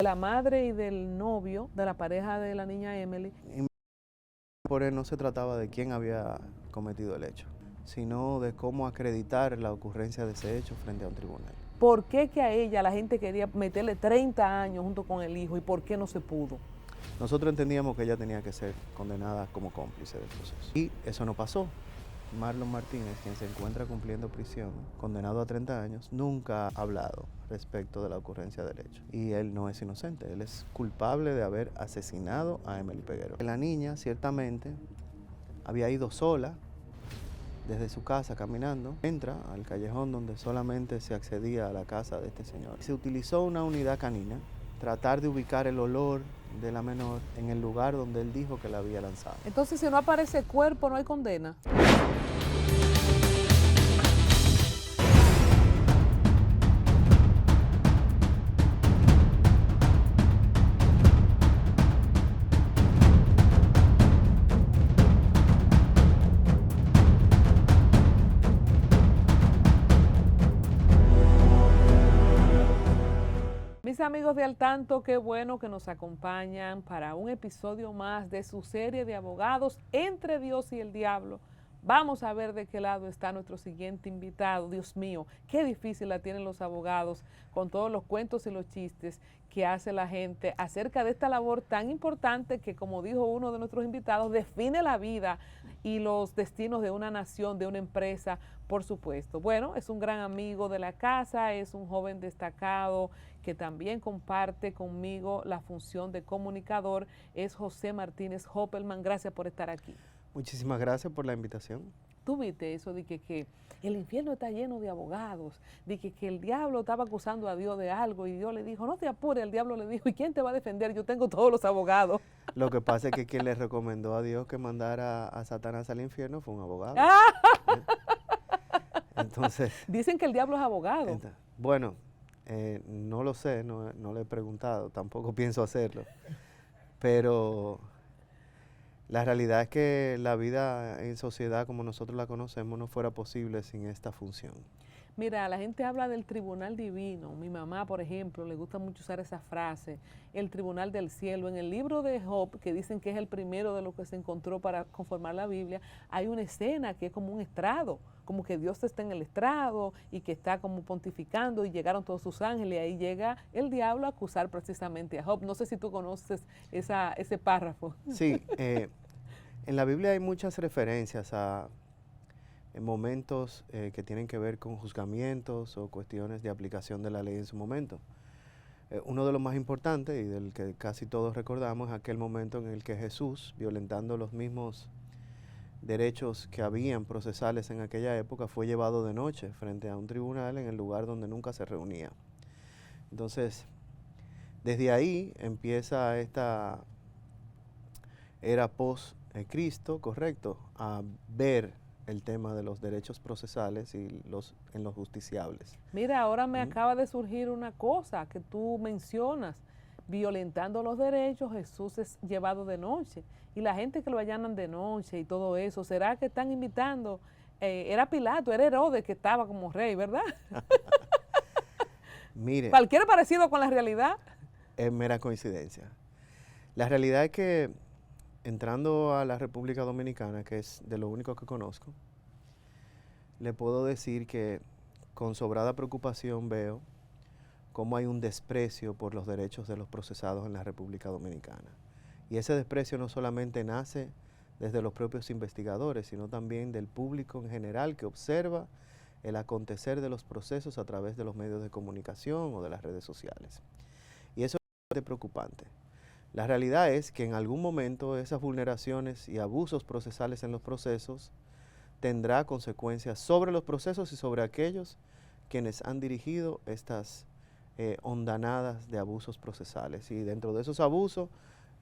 la madre y del novio, de la pareja de la niña Emily. Por él no se trataba de quién había cometido el hecho, sino de cómo acreditar la ocurrencia de ese hecho frente a un tribunal. ¿Por qué que a ella la gente quería meterle 30 años junto con el hijo y por qué no se pudo? Nosotros entendíamos que ella tenía que ser condenada como cómplice del proceso. Y eso no pasó. Marlon Martínez, quien se encuentra cumpliendo prisión, condenado a 30 años, nunca ha hablado respecto de la ocurrencia del hecho. Y él no es inocente, él es culpable de haber asesinado a Emily Peguero. La niña, ciertamente, había ido sola desde su casa caminando, entra al callejón donde solamente se accedía a la casa de este señor. Se utilizó una unidad canina, tratar de ubicar el olor de la menor en el lugar donde él dijo que la había lanzado. Entonces, si no aparece cuerpo, no hay condena. Mis amigos de Al Tanto, qué bueno que nos acompañan para un episodio más de su serie de abogados Entre Dios y el Diablo. Vamos a ver de qué lado está nuestro siguiente invitado. Dios mío, qué difícil la tienen los abogados con todos los cuentos y los chistes que hace la gente acerca de esta labor tan importante que, como dijo uno de nuestros invitados, define la vida y los destinos de una nación, de una empresa, por supuesto. Bueno, es un gran amigo de la casa, es un joven destacado que también comparte conmigo la función de comunicador, es José Martínez Hoppelman. Gracias por estar aquí. Muchísimas gracias por la invitación. ¿Tú viste eso de que el infierno está lleno de abogados, de que el diablo estaba acusando a Dios de algo y Dios le dijo, no te apures, el diablo le dijo, ¿y quién te va a defender? Yo tengo todos los abogados. Lo que pasa es que quien le recomendó a Dios que mandara a Satanás al infierno fue un abogado. Entonces, dicen que el diablo es abogado. Bueno, no lo sé, no le he preguntado, tampoco pienso hacerlo, pero la realidad es que la vida en sociedad como nosotros la conocemos no fuera posible sin esta función. Mira, la gente habla del tribunal divino. Mi mamá, por ejemplo, le gusta mucho usar esa frase, el tribunal del cielo. En el libro de Job, que dicen que es el primero de lo que se encontró para conformar la Biblia, hay una escena que es como un estrado, como que Dios está en el estrado y que está como pontificando y llegaron todos sus ángeles y ahí llega el diablo a acusar precisamente a Job. No sé si tú conoces ese párrafo. Sí, en la Biblia hay muchas referencias a momentos que tienen que ver con juzgamientos o cuestiones de aplicación de la ley en su momento. Uno de los más importantes y del que casi todos recordamos es aquel momento en el que Jesús, violentando los mismos derechos que habían procesales en aquella época, fue llevado de noche frente a un tribunal en el lugar donde nunca se reunía. Entonces, desde ahí empieza esta era post-Cristo, correcto, a ver el tema de los derechos procesales y en los justiciables. Mira, ahora me acaba de surgir una cosa que tú mencionas, violentando los derechos, Jesús es llevado de noche, y la gente que lo allanan de noche y todo eso, ¿será que están invitando? Era Pilato, era Herodes que estaba como rey, ¿verdad? Mire, cualquier parecido con la realidad. Es mera coincidencia. La realidad es que entrando a la República Dominicana, que es de lo único que conozco, le puedo decir que con sobrada preocupación veo cómo hay un desprecio por los derechos de los procesados en la República Dominicana. Y ese desprecio no solamente nace desde los propios investigadores, sino también del público en general que observa el acontecer de los procesos a través de los medios de comunicación o de las redes sociales. Y eso es bastante preocupante. La realidad es que en algún momento esas vulneraciones y abusos procesales en los procesos tendrá consecuencias sobre los procesos y sobre aquellos quienes han dirigido estas hondanadas de abusos procesales. Y dentro de esos abusos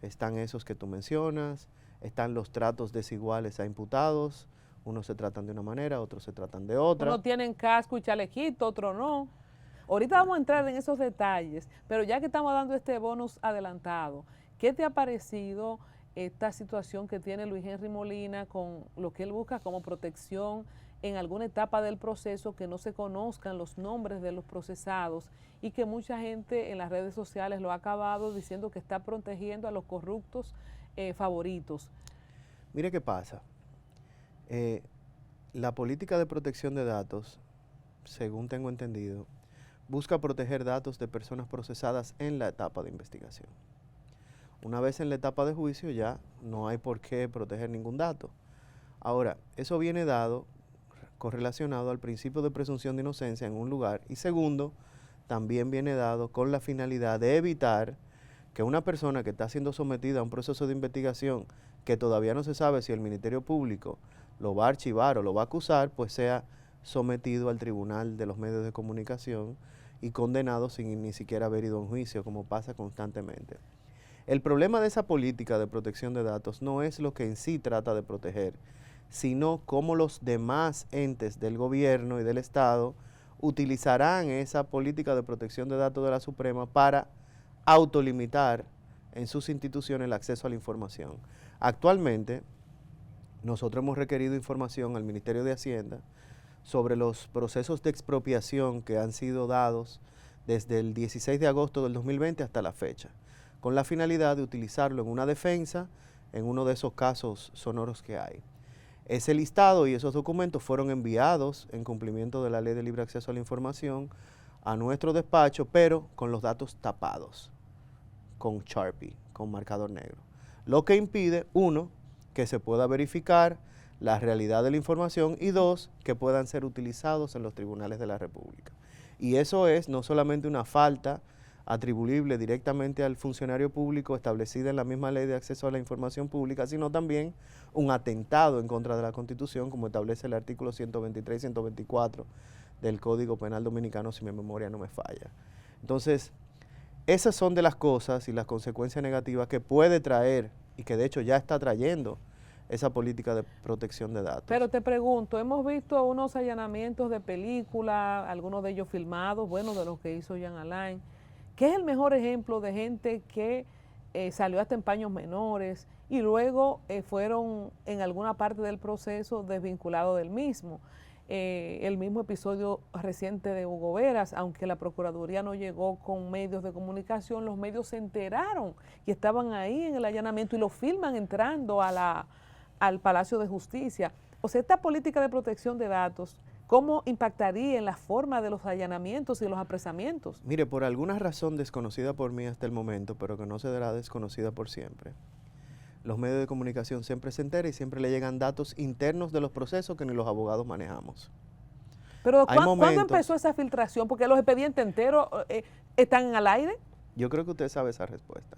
están esos que tú mencionas, están los tratos desiguales a imputados, unos se tratan de una manera, otros se tratan de otra. Unos tienen casco y chalequito, otros no. Ahorita vamos a entrar en esos detalles, pero ya que estamos dando este bonus adelantado, ¿qué te ha parecido esta situación que tiene Luis Henry Molina con lo que él busca como protección en alguna etapa del proceso que no se conozcan los nombres de los procesados y que mucha gente en las redes sociales lo ha acabado diciendo que está protegiendo a los corruptos favoritos. Mire qué pasa. La política de protección de datos, según tengo entendido, busca proteger datos de personas procesadas en la etapa de investigación. Una vez en la etapa de juicio ya no hay por qué proteger ningún dato. Ahora, eso viene dado, correlacionado al principio de presunción de inocencia en un lugar, y segundo, también viene dado con la finalidad de evitar que una persona que está siendo sometida a un proceso de investigación que todavía no se sabe si el Ministerio Público lo va a archivar o lo va a acusar, pues sea sometido al tribunal de los medios de comunicación y condenado sin ni siquiera haber ido a un juicio, como pasa constantemente. El problema de esa política de protección de datos no es lo que en sí trata de proteger, sino cómo los demás entes del gobierno y del Estado utilizarán esa política de protección de datos de la Suprema para autolimitar en sus instituciones el acceso a la información. Actualmente, nosotros hemos requerido información al Ministerio de Hacienda sobre los procesos de expropiación que han sido dados desde el 16 de agosto del 2020 hasta la fecha, con la finalidad de utilizarlo en una defensa en uno de esos casos sonoros que hay. Ese listado y esos documentos fueron enviados en cumplimiento de la Ley de Libre Acceso a la Información a nuestro despacho, pero con los datos tapados, con Sharpie, con marcador negro. Lo que impide, uno, que se pueda verificar la realidad de la información y dos, que puedan ser utilizados en los tribunales de la República. Y eso es no solamente una falta atribuible directamente al funcionario público establecida en la misma Ley de Acceso a la Información Pública, sino también un atentado en contra de la Constitución, como establece el artículo 123 y 124 del Código Penal Dominicano, si mi memoria no me falla. Entonces, esas son de las cosas y las consecuencias negativas que puede traer y que de hecho ya está trayendo esa política de protección de datos. Pero te pregunto, hemos visto unos allanamientos de película, algunos de ellos filmados, bueno, de los que hizo Jean Alain. ¿Qué es el mejor ejemplo de gente que salió hasta en paños menores y luego fueron en alguna parte del proceso desvinculados del mismo? El mismo episodio reciente de Hugo Veras, aunque la Procuraduría no llegó con medios de comunicación, los medios se enteraron y estaban ahí en el allanamiento y lo filman entrando al Palacio de Justicia. O sea, esta política de protección de datos, ¿cómo impactaría en la forma de los allanamientos y los apresamientos? Mire, por alguna razón desconocida por mí hasta el momento, pero que no será desconocida por siempre, los medios de comunicación siempre se enteran y siempre le llegan datos internos de los procesos que ni los abogados manejamos. Pero ¿cuándo empezó esa filtración? Porque los expedientes enteros están al aire. Yo creo que usted sabe esa respuesta.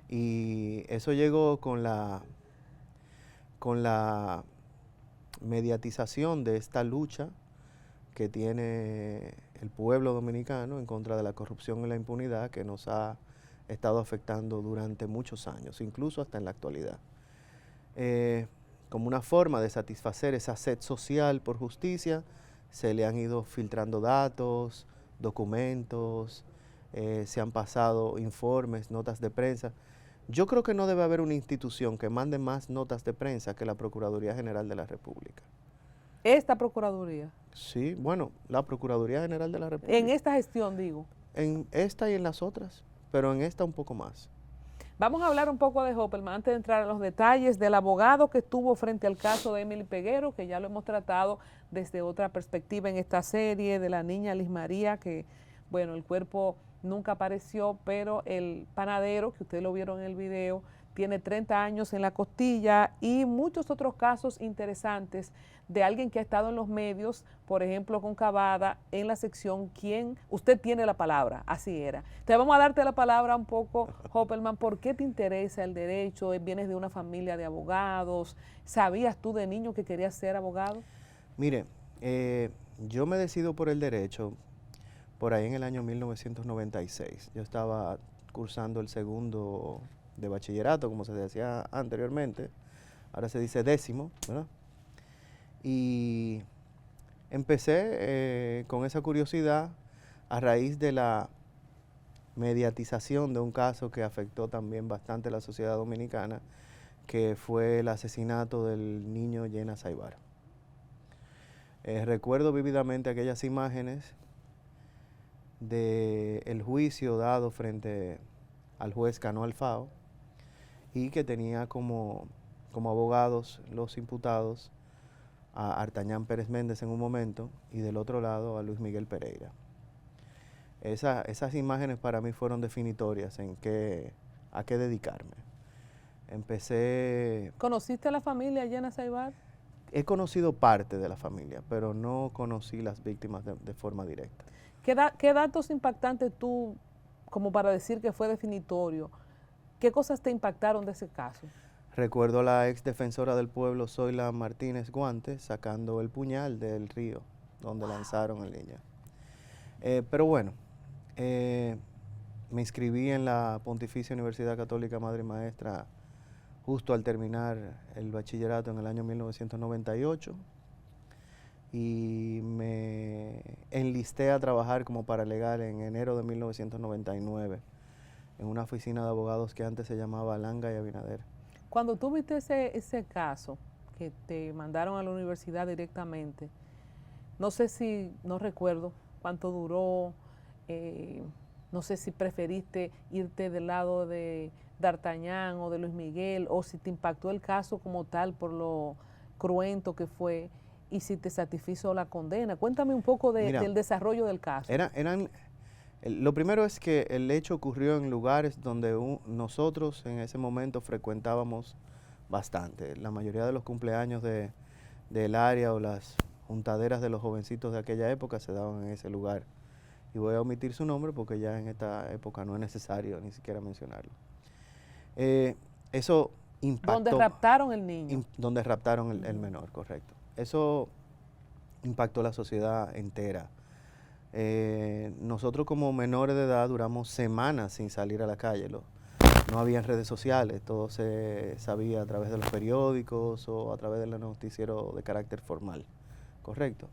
Y eso llegó con la mediatización de esta lucha que tiene el pueblo dominicano en contra de la corrupción y la impunidad que nos ha estado afectando durante muchos años, incluso hasta en la actualidad. Como una forma de satisfacer esa sed social por justicia, se le han ido filtrando datos, documentos, se han pasado informes, notas de prensa. Yo creo que no debe haber una institución que mande más notas de prensa que la Procuraduría General de la República. ¿Esta Procuraduría? Sí, bueno, la Procuraduría General de la República. En esta gestión, digo. En esta y en las otras, pero en esta un poco más. Vamos a hablar un poco de Hopelman antes de entrar a los detalles del abogado que estuvo frente al caso de Emily Peguero, que ya lo hemos tratado desde otra perspectiva en esta serie, de la niña Liz María, que, bueno, el cuerpo nunca apareció, pero el panadero, que ustedes lo vieron en el video, tiene 30 años en la costilla y muchos otros casos interesantes de alguien que ha estado en los medios, por ejemplo con Cavada, en la sección ¿Quién? Usted tiene la palabra, así era. Entonces vamos a darte la palabra un poco, Hopelman, ¿por qué te interesa el derecho? ¿Vienes de una familia de abogados? ¿Sabías tú de niño que querías ser abogado? Mire, yo me decido por el derecho por ahí en el año 1996. Yo estaba cursando el segundo de bachillerato, como se decía anteriormente, ahora se dice décimo, ¿verdad? Y empecé con esa curiosidad a raíz de la mediatización de un caso que afectó también bastante a la sociedad dominicana, que fue el asesinato del niño Llena Saibar. Recuerdo vívidamente aquellas imágenes del juicio dado frente al juez Cano Alfao y que tenía como abogados los imputados a Artañán Pérez Méndez en un momento y del otro lado a Luis Miguel Pereira. Esas imágenes para mí fueron definitorias a qué dedicarme. ¿Conociste a la familia Llena Saibar? He conocido parte de la familia, pero no conocí las víctimas de forma directa. ¿Qué datos impactantes tú, como para decir que fue definitorio, qué cosas te impactaron de ese caso? Recuerdo a la ex defensora del pueblo, Zoila Martínez Guantes, sacando el puñal del río donde lanzaron al niño. Pero bueno, me inscribí en la Pontificia Universidad Católica Madre y Maestra justo al terminar el bachillerato en el año 1998 y me enlisté a trabajar como paralegal en enero de 1999 en una oficina de abogados que antes se llamaba Langa y Abinader. Cuando tú viste ese caso, que te mandaron a la universidad directamente, no recuerdo cuánto duró, no sé si preferiste irte del lado de D'Artagnan o de Luis Miguel, o si te impactó el caso como tal por lo cruento que fue y si te satisfizo la condena. Cuéntame un poco del desarrollo del caso. Lo primero es que el hecho ocurrió en lugares donde nosotros en ese momento frecuentábamos bastante. La mayoría de los cumpleaños del área o las juntaderas de los jovencitos de aquella época se daban en ese lugar. Y voy a omitir su nombre porque ya en esta época no es necesario ni siquiera mencionarlo. Eso impactó. Donde raptaron el niño. Donde raptaron el menor, correcto. Eso impactó la sociedad entera. Nosotros como menores de edad duramos semanas sin salir a la calle. No había redes sociales, todo se sabía a través de los periódicos o a través del noticiero de carácter formal, correcto.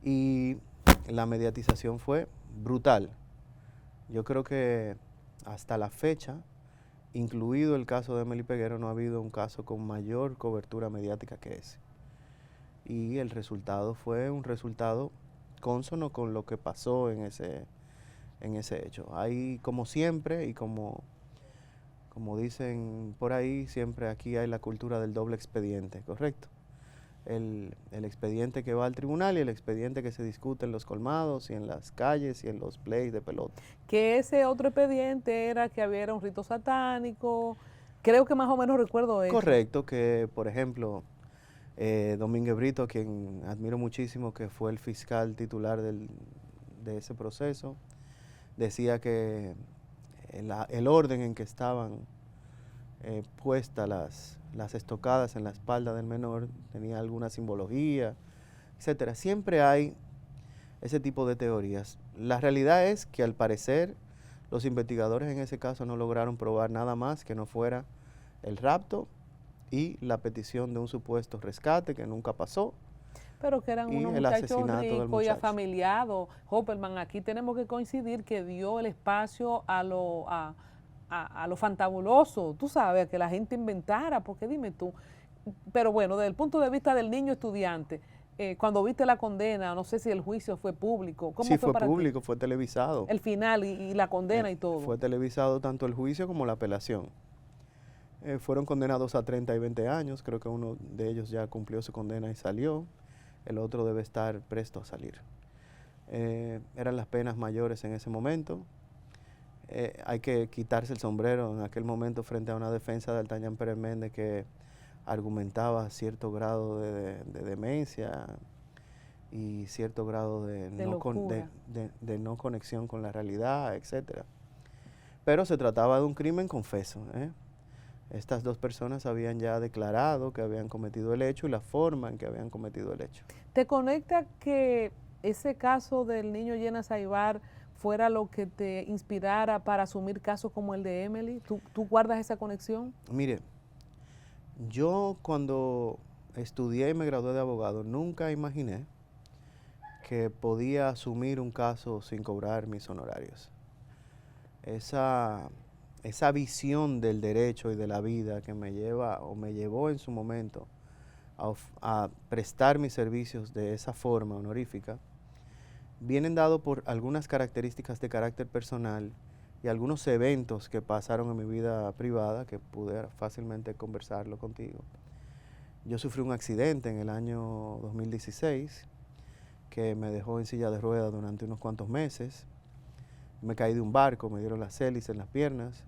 Y la mediatización fue brutal. Yo creo que hasta la fecha, incluido el caso de Emily Peguero, no ha habido un caso con mayor cobertura mediática que ese. Y el resultado fue un resultado cónsono con lo que pasó en ese hecho. Hay, como siempre, y como dicen por ahí, siempre aquí hay la cultura del doble expediente, ¿correcto? El expediente que va al tribunal y el expediente que se discute en los colmados y en las calles y en los plays de pelota. Que ese otro expediente era que había un rito satánico, creo que más o menos recuerdo eso. Correcto, que por ejemplo, Domínguez Brito, quien admiro muchísimo, que fue el fiscal titular de ese proceso, decía que el orden en que estaban puestas las estocadas en la espalda del menor tenía alguna simbología, etcétera. Siempre hay ese tipo de teorías. La realidad es que al parecer los investigadores en ese caso no lograron probar nada más que no fuera el rapto y la petición de un supuesto rescate que nunca pasó. Pero que eran unos muchachos ricos y afamiliados. Hopperman, aquí tenemos que coincidir que dio el espacio a lo fantabuloso, tú sabes, a que la gente inventara, porque dime tú. Pero bueno, desde el punto de vista del niño estudiante, cuando viste la condena, no sé si el juicio fue público. ¿Cómo sí, fue para público, ti? Fue televisado. El final y la condena y todo. Fue televisado tanto el juicio como la apelación. Fueron condenados a 30 y 20 años, creo que uno de ellos ya cumplió su condena y salió, el otro debe estar presto a salir. Eran las penas mayores en ese momento. Hay que quitarse el sombrero en aquel momento frente a una defensa de D'Artagnan Pérez Méndez que argumentaba cierto grado de demencia y cierto grado de no conexión con la realidad, etcétera. Pero se trataba de un crimen confeso. Estas dos personas habían ya declarado que habían cometido el hecho y la forma en que habían cometido el hecho. ¿Te conecta que ese caso del niño Llena Saibar fuera lo que te inspirara para asumir casos como el de Emily? ¿Tú guardas esa conexión? Mire, yo cuando estudié y me gradué de abogado nunca imaginé que podía asumir un caso sin cobrar mis honorarios. Esa visión del derecho y de la vida que me lleva o me llevó en su momento a prestar mis servicios de esa forma honorífica, vienen dados por algunas características de carácter personal y algunos eventos que pasaron en mi vida privada que pude fácilmente conversarlo contigo. Yo sufrí un accidente en el año 2016 que me dejó en silla de ruedas durante unos cuantos meses. Me caí de un barco, me dieron las hélices en las piernas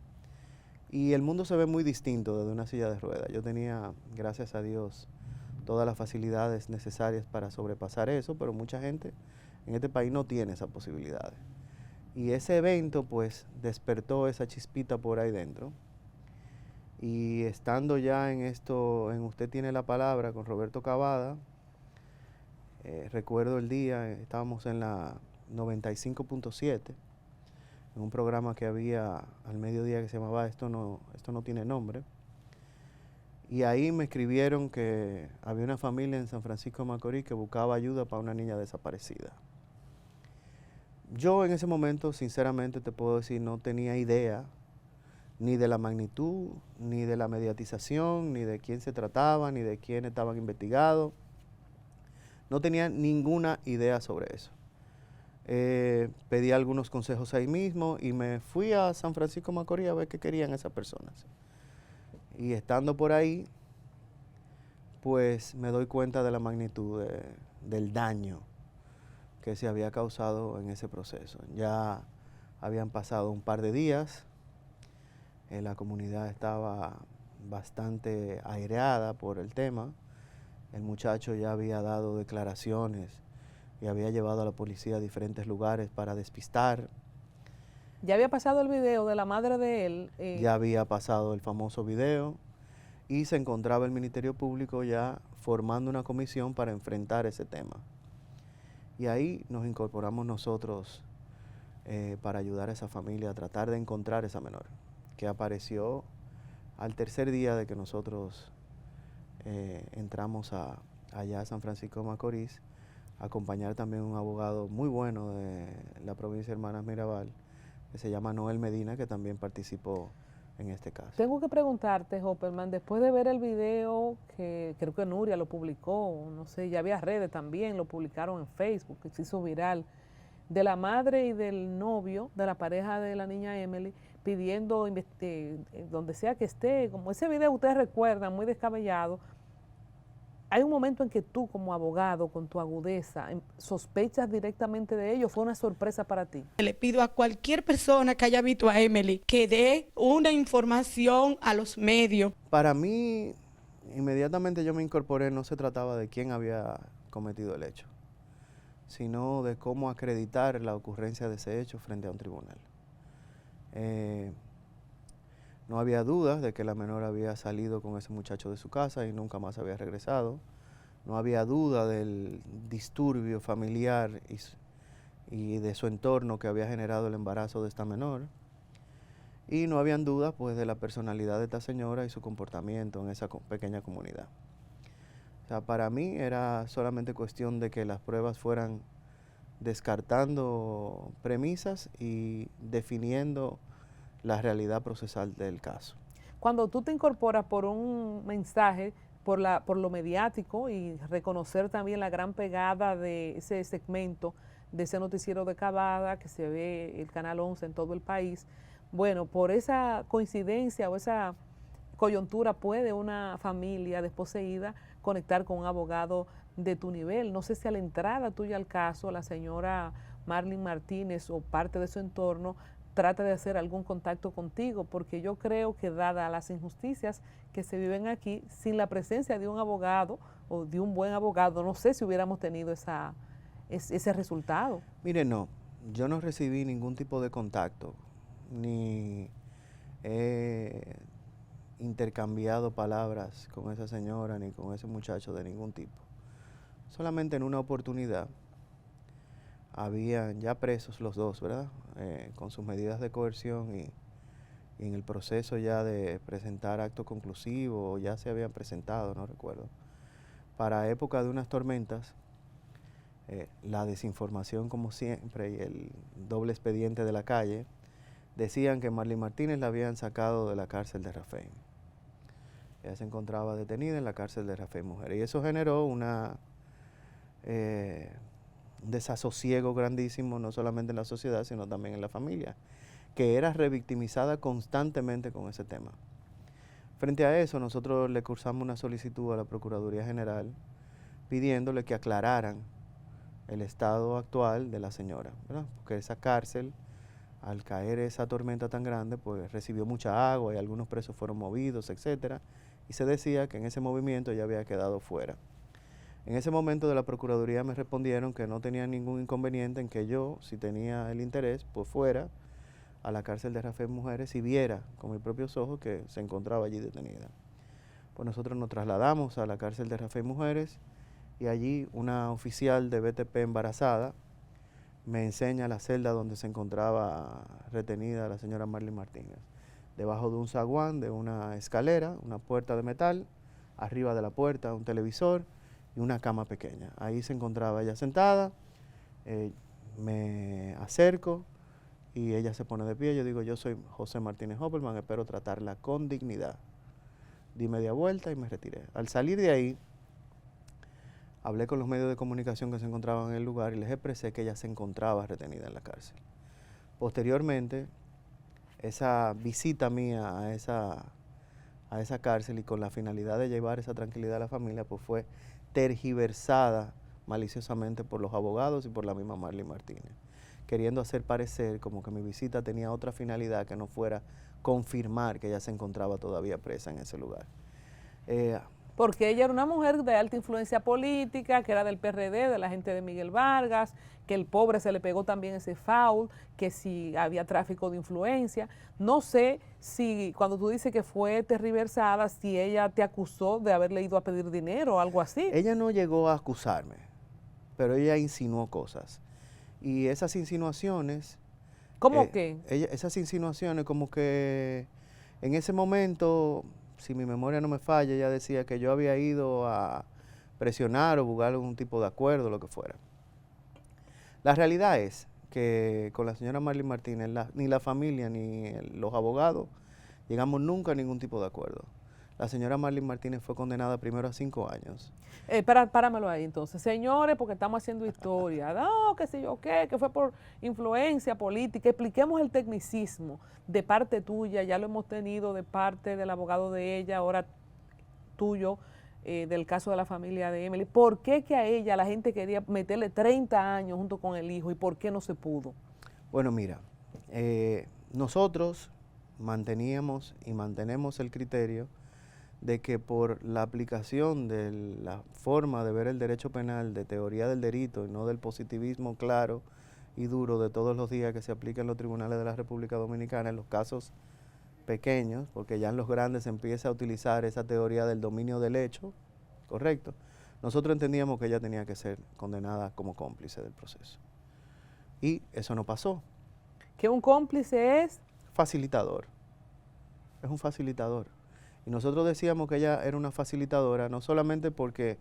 y el mundo se ve muy distinto desde una silla de ruedas. Yo tenía, gracias a Dios, todas las facilidades necesarias para sobrepasar eso, pero mucha gente en este país no tiene esas posibilidades. Y ese evento pues despertó esa chispita por ahí dentro. Y estando ya en esto, en Usted Tiene la Palabra con Roberto Cavada, recuerdo el día, estábamos en la 95.7, en un programa que había al mediodía que se llamaba Esto no tiene nombre. Y ahí me escribieron que había una familia en San Francisco de Macorís que buscaba ayuda para una niña desaparecida. Yo en ese momento, sinceramente te puedo decir, no tenía idea ni de la magnitud, ni de la mediatización, ni de quién se trataba, ni de quién estaban investigados. No tenía ninguna idea sobre eso. Pedí algunos consejos ahí mismo y me fui a San Francisco de Macorís a ver qué querían esas personas. Y estando por ahí, pues me doy cuenta de la magnitud del daño que se había causado en ese proceso. Ya habían pasado un par de días, la comunidad estaba bastante aireada por el tema. El muchacho ya había dado declaraciones y había llevado a la policía a diferentes lugares para despistar. Ya había pasado el video de la madre de él. Ya había pasado el famoso video y se encontraba el Ministerio Público ya formando una comisión para enfrentar ese tema. Y ahí nos incorporamos nosotros para ayudar a esa familia a tratar de encontrar esa menor, que apareció al tercer día de que nosotros entramos allá a San Francisco de Macorís, a acompañar también un abogado muy bueno de la provincia de Hermanas Mirabal, que se llama Noel Medina, que también participó en este caso. Tengo que preguntarte, Hopperman, después de ver el video, que creo que Nuria lo publicó, no sé, ya había redes también, lo publicaron en Facebook, que se hizo viral, de la madre y del novio, de la pareja de la niña Emily, pidiendo, donde sea que esté, como ese video ustedes recuerdan, muy descabellado. Hay un momento en que tú como abogado, con tu agudeza, sospechas directamente de ello. ¿Fue una sorpresa para ti? Le pido a cualquier persona que haya visto a Emily que dé una información a los medios. Para mí, inmediatamente yo me incorporé, no se trataba de quién había cometido el hecho, sino de cómo acreditar la ocurrencia de ese hecho frente a un tribunal. No había dudas de que la menor había salido con ese muchacho de su casa y nunca más había regresado. No había duda del disturbio familiar y de su entorno que había generado el embarazo de esta menor. Y no habían dudas pues de la personalidad de esta señora y su comportamiento en esa pequeña comunidad. O sea, para mí era solamente cuestión de que las pruebas fueran descartando premisas y definiendo la realidad procesal del caso. Cuando tú te incorporas por un mensaje, por lo mediático y reconocer también la gran pegada de ese segmento, de ese noticiero de Cavada, que se ve el Canal 11 en todo el país, bueno, por esa coincidencia o esa coyuntura puede una familia desposeída conectar con un abogado de tu nivel. No sé si a la entrada tuya al caso, la señora Marlene Martínez o parte de su entorno trata de hacer algún contacto contigo, porque yo creo que dadas las injusticias que se viven aquí, sin la presencia de un abogado o de un buen abogado, no sé si hubiéramos tenido ese resultado. Mire, no, yo no recibí ningún tipo de contacto, ni he intercambiado palabras con esa señora, ni con ese muchacho de ningún tipo. Solamente en una oportunidad, habían ya presos los dos, ¿verdad? Con sus medidas de coerción y en el proceso ya de presentar acto conclusivo, ya se habían presentado, no recuerdo. Para época de unas tormentas, la desinformación como siempre y el doble expediente de la calle, decían que Marlene Martínez la habían sacado de la cárcel de Rafey. Ella se encontraba detenida en la cárcel de Rafael Mujeres. Y eso generó un desasosiego grandísimo, no solamente en la sociedad, sino también en la familia, que era revictimizada constantemente con ese tema. Frente a eso, nosotros le cursamos una solicitud a la Procuraduría General pidiéndole que aclararan el estado actual de la señora, ¿verdad? Porque esa cárcel, al caer esa tormenta tan grande, pues recibió mucha agua y algunos presos fueron movidos, etcétera, y se decía que en ese movimiento ella había quedado fuera. En ese momento de la Procuraduría me respondieron que no tenían ningún inconveniente en que yo, si tenía el interés, pues fuera a la cárcel de Rafael Mujeres y viera con mis propios ojos que se encontraba allí detenida. Pues nosotros nos trasladamos a la cárcel de Rafael Mujeres y allí una oficial de BTP embarazada me enseña la celda donde se encontraba retenida la señora Marlene Martínez. Debajo de un zaguán, de una escalera, una puerta de metal, arriba de la puerta un televisor y una cama pequeña. Ahí se encontraba ella sentada, me acerco y ella se pone de pie. Yo digo, yo soy José Martínez Hoppelman, espero tratarla con dignidad. Di media vuelta y me retiré. Al salir de ahí, hablé con los medios de comunicación que se encontraban en el lugar y les expresé que ella se encontraba retenida en la cárcel. Posteriormente, esa visita mía a esa cárcel y con la finalidad de llevar esa tranquilidad a la familia, pues fue tergiversada maliciosamente por los abogados y por la misma Marlene Martínez, queriendo hacer parecer como que mi visita tenía otra finalidad que no fuera confirmar que ella se encontraba todavía presa en ese lugar. Porque ella era una mujer de alta influencia política, que era del PRD, de la gente de Miguel Vargas, que el pobre se le pegó también ese foul, que si había tráfico de influencia. No sé si cuando tú dices que fue tergiversada, si ella te acusó de haberle ido a pedir dinero o algo así. Ella no llegó a acusarme, pero ella insinuó cosas. Y esas insinuaciones... ¿Cómo qué? Esas insinuaciones como que en ese momento, si mi memoria no me falla, ella decía que yo había ido a presionar o buscar algún tipo de acuerdo, lo que fuera. La realidad es que con la señora Marlene Martínez, ni la familia ni los abogados llegamos nunca a ningún tipo de acuerdo. La señora Marlene Martínez fue condenada primero a 5 años. Páramelo ahí entonces. Señores, porque estamos haciendo historia. No, que sé yo qué, que fue por influencia política. Expliquemos el tecnicismo de parte tuya, ya lo hemos tenido de parte del abogado de ella, ahora tuyo, del caso de la familia de Emily. ¿Por qué que a ella la gente quería meterle 30 años junto con el hijo y por qué no se pudo? Bueno, mira, nosotros manteníamos y mantenemos el criterio de que por la aplicación de la forma de ver el derecho penal, de teoría del delito y no del positivismo claro y duro de todos los días que se aplica en los tribunales de la República Dominicana, en los casos pequeños, porque ya en los grandes se empieza a utilizar esa teoría del dominio del hecho, ¿correcto? Nosotros entendíamos que ella tenía que ser condenada como cómplice del proceso. Y eso no pasó. ¿Que un cómplice es? Facilitador. Es un facilitador. Y nosotros decíamos que ella era una facilitadora, no solamente porque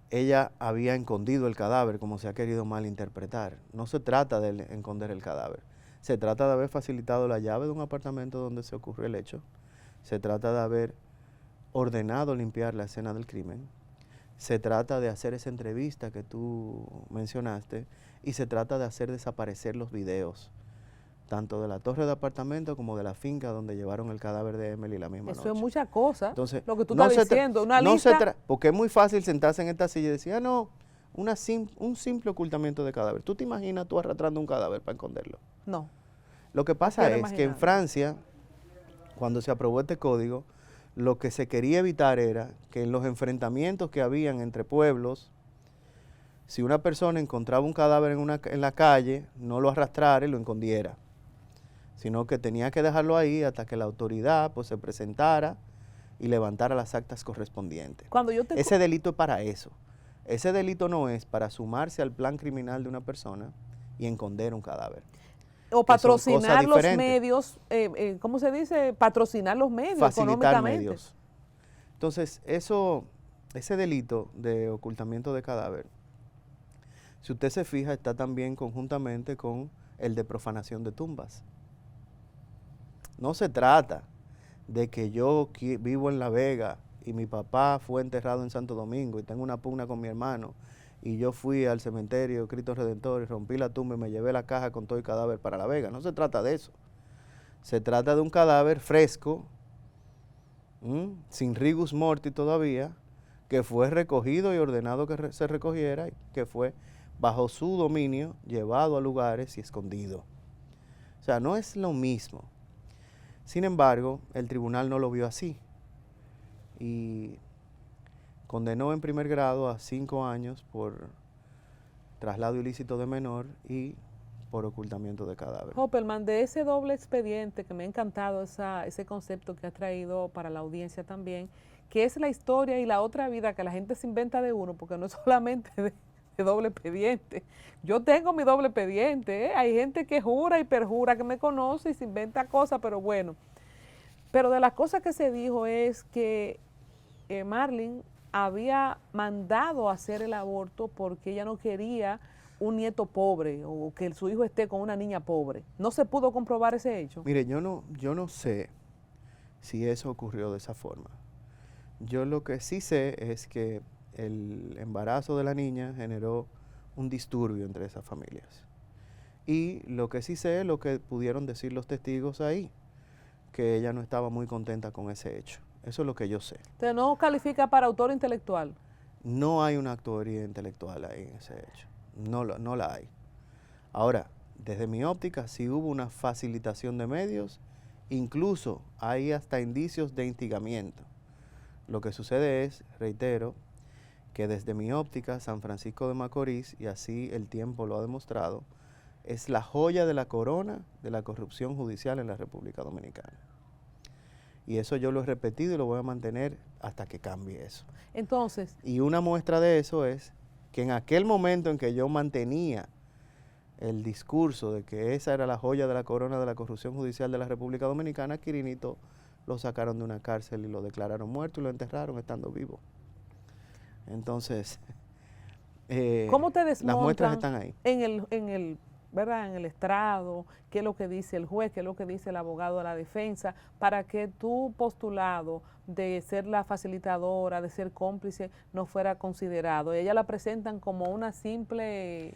ella había escondido el cadáver, como se ha querido malinterpretar. No se trata de esconder el cadáver. Se trata de haber facilitado la llave de un apartamento donde se ocurrió el hecho. Se trata de haber ordenado limpiar la escena del crimen. Se trata de hacer esa entrevista que tú mencionaste. Y se trata de hacer desaparecer los videos, tanto de la torre de apartamento como de la finca donde llevaron el cadáver de Emily la misma noche. Eso es mucha cosa. Entonces, lo que tú estás diciendo, una lista. Porque es muy fácil sentarse en esta silla y decir, no, un simple ocultamiento de cadáver. ¿Tú te imaginas tú arrastrando un cadáver para esconderlo? No. Lo que pasa es que en Francia, cuando se aprobó este código, lo que se quería evitar era que en los enfrentamientos que habían entre pueblos, si una persona encontraba un cadáver en la calle, no lo arrastrara y lo escondiera, sino que tenía que dejarlo ahí hasta que la autoridad pues se presentara y levantara las actas correspondientes. Ese delito es para eso. Ese delito no es para sumarse al plan criminal de una persona y esconder un cadáver. O patrocinar los medios, ¿cómo se dice? Patrocinar los medios económicamente. Medios. Entonces, ese delito de ocultamiento de cadáver, si usted se fija, está también conjuntamente con el de profanación de tumbas. No se trata de que yo vivo en La Vega y mi papá fue enterrado en Santo Domingo y tengo una pugna con mi hermano y yo fui al cementerio Cristo Redentor y rompí la tumba y me llevé la caja con todo el cadáver para La Vega. No se trata de eso. Se trata de un cadáver fresco, sin rigus mortis todavía, que fue recogido y ordenado que se recogiera, y que fue bajo su dominio llevado a lugares y escondido. O sea, no es lo mismo. Sin embargo, el tribunal no lo vio así y condenó en primer grado a 5 años por traslado ilícito de menor y por ocultamiento de cadáver. Hopperman, de ese doble expediente, que me ha encantado ese concepto que has traído para la audiencia también, que es la historia y la otra vida que la gente se inventa de uno, porque no es solamente de doble expediente. Yo tengo mi doble expediente, ¿eh? Hay gente que jura y perjura que me conoce y se inventa cosas, pero bueno. Pero de las cosas que se dijo es que Marlene había mandado hacer el aborto porque ella no quería un nieto pobre o que su hijo esté con una niña pobre. ¿No se pudo comprobar ese hecho? Mire, yo no sé si eso ocurrió de esa forma. Yo lo que sí sé es que el embarazo de la niña generó un disturbio entre esas familias. Y lo que sí sé es lo que pudieron decir los testigos ahí, que ella no estaba muy contenta con ese hecho. Eso es lo que yo sé. ¿Usted no califica para autor intelectual? No hay una autoría intelectual ahí en ese hecho. No la hay. Ahora, desde mi óptica, sí hubo una facilitación de medios, incluso hay hasta indicios de instigamiento. Lo que sucede es, reitero, que desde mi óptica, San Francisco de Macorís, y así el tiempo lo ha demostrado, es la joya de la corona de la corrupción judicial en la República Dominicana. Y eso yo lo he repetido y lo voy a mantener hasta que cambie eso. Entonces, y una muestra de eso es que en aquel momento en que yo mantenía el discurso de que esa era la joya de la corona de la corrupción judicial de la República Dominicana, Quirinito lo sacaron de una cárcel y lo declararon muerto y lo enterraron estando vivo. Entonces, ¿cómo te las muestras están ahí. ¿Verdad? En el estrado, qué es lo que dice el juez, qué es lo que dice el abogado de la defensa, para que tu postulado de ser la facilitadora, de ser cómplice, no fuera considerado? Ella la presentan como una simple...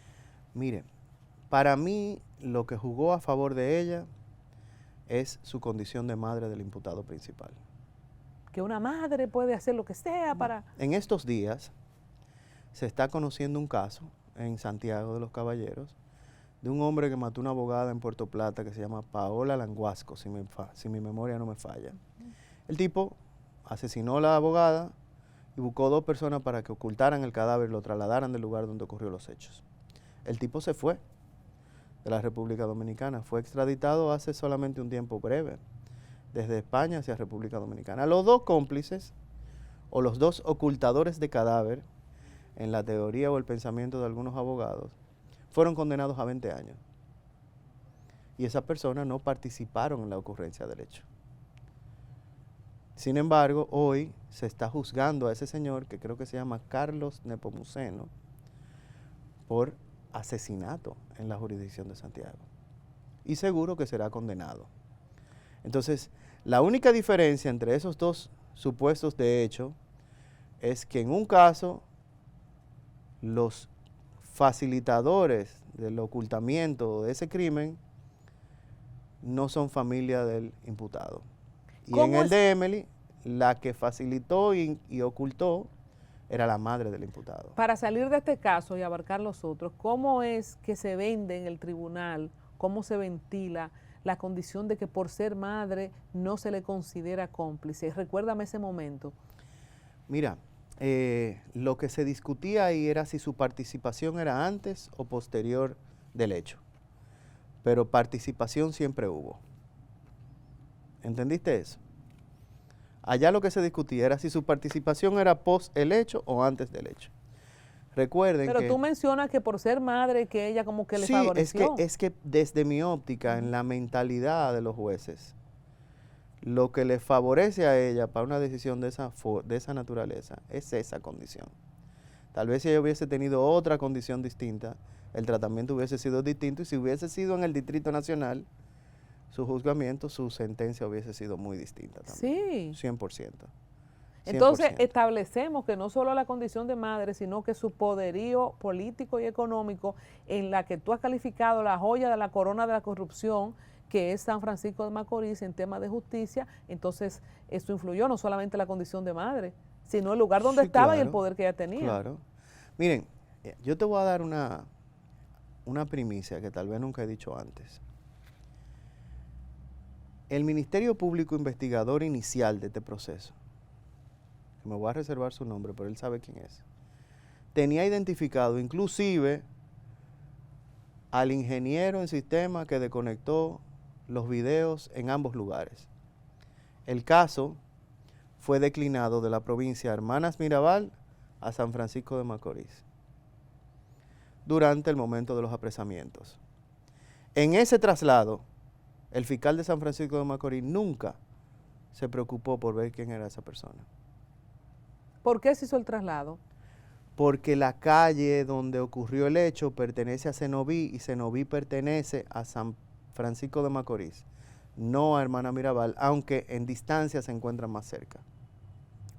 Mire, para mí lo que jugó a favor de ella es su condición de madre del imputado principal. Que una madre puede hacer lo que sea para... En estos días se está conociendo un caso en Santiago de los Caballeros de un hombre que mató a una abogada en Puerto Plata que se llama Paola Languasco, si mi memoria no me falla. El tipo asesinó a la abogada y buscó 2 personas para que ocultaran el cadáver y lo trasladaran del lugar donde ocurrió los hechos. El tipo se fue de la República Dominicana, fue extraditado hace solamente un tiempo breve, desde España hacia República Dominicana. Los 2 cómplices, o los 2 ocultadores de cadáver, en la teoría o el pensamiento de algunos abogados, fueron condenados a 20 años. Y esas personas no participaron en la ocurrencia del hecho. Sin embargo, hoy se está juzgando a ese señor, que creo que se llama Carlos Nepomuceno, por asesinato en la jurisdicción de Santiago. Y seguro que será condenado. Entonces, la única diferencia entre esos 2 supuestos de hecho es que en un caso los facilitadores del ocultamiento de ese crimen no son familia del imputado. Y en el de Emily, la que facilitó y ocultó era la madre del imputado. Para salir de este caso y abarcar los otros, ¿cómo es que se vende en el tribunal, cómo se ventila la condición de que por ser madre no se le considera cómplice? Recuérdame ese momento. Mira, lo que se discutía ahí era si su participación era antes o posterior del hecho. Pero participación siempre hubo. ¿Entendiste eso? Allá lo que se discutía era si su participación era post el hecho o antes del hecho. Recuerden Pero que... tú mencionas que por ser madre, que ella como que le favoreció. Sí, es que desde mi óptica, en la mentalidad de los jueces, lo que le favorece a ella para una decisión de esa naturaleza es esa condición. Tal vez si ella hubiese tenido otra condición distinta, el tratamiento hubiese sido distinto, y si hubiese sido en el Distrito Nacional, su juzgamiento, su sentencia hubiese sido muy distinta también. Sí. 100%. Entonces 100%. establecemos que no solo la condición de madre, sino que su poderío político y económico, en la que tú has calificado la joya de la corona de la corrupción, que es San Francisco de Macorís en temas de justicia, entonces esto influyó no solamente la condición de madre, sino el lugar donde Sí, estaba y el claro, poder que ella tenía. Claro. Miren, yo te voy a dar una primicia que tal vez nunca he dicho antes. El Ministerio Público Investigador inicial de este proceso, que me voy a reservar su nombre, pero él sabe quién es, tenía identificado inclusive al ingeniero en sistema que desconectó los videos en ambos lugares. El caso fue declinado de la provincia de Hermanas Mirabal a San Francisco de Macorís durante el momento de los apresamientos. En ese traslado, el fiscal de San Francisco de Macorís nunca se preocupó por ver quién era esa persona. ¿Por qué se hizo el traslado? Porque la calle donde ocurrió el hecho pertenece a Cenoví y Cenoví pertenece a San Francisco de Macorís, no a Hermana Mirabal, aunque en distancia se encuentran más cerca.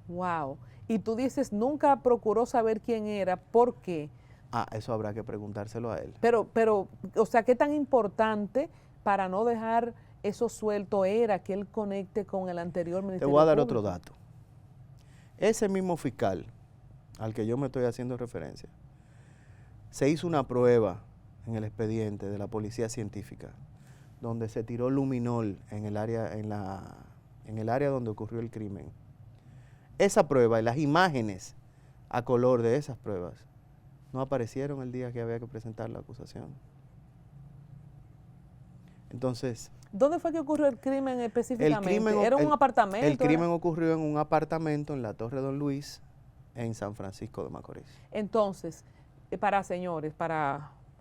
Wow. Y tú dices, nunca procuró saber quién era, ¿por qué? Eso habrá que preguntárselo a él. Pero, o sea, ¿qué tan importante para no dejar eso suelto era que él conecte con el anterior Te Ministerio voy a dar Público? otro dato. Ese mismo fiscal al que yo me estoy haciendo referencia, se hizo una prueba en el expediente de la policía científica, donde se tiró luminol en el área, en el área donde ocurrió el crimen. Esa prueba y las imágenes a color de esas pruebas no aparecieron el día que había que presentar la acusación. Entonces, ¿dónde fue que ocurrió el crimen específicamente? crimen, ¿Era un apartamento? El crimen ocurrió en un apartamento en la Torre Don Luis, en San Francisco de Macorís. Entonces,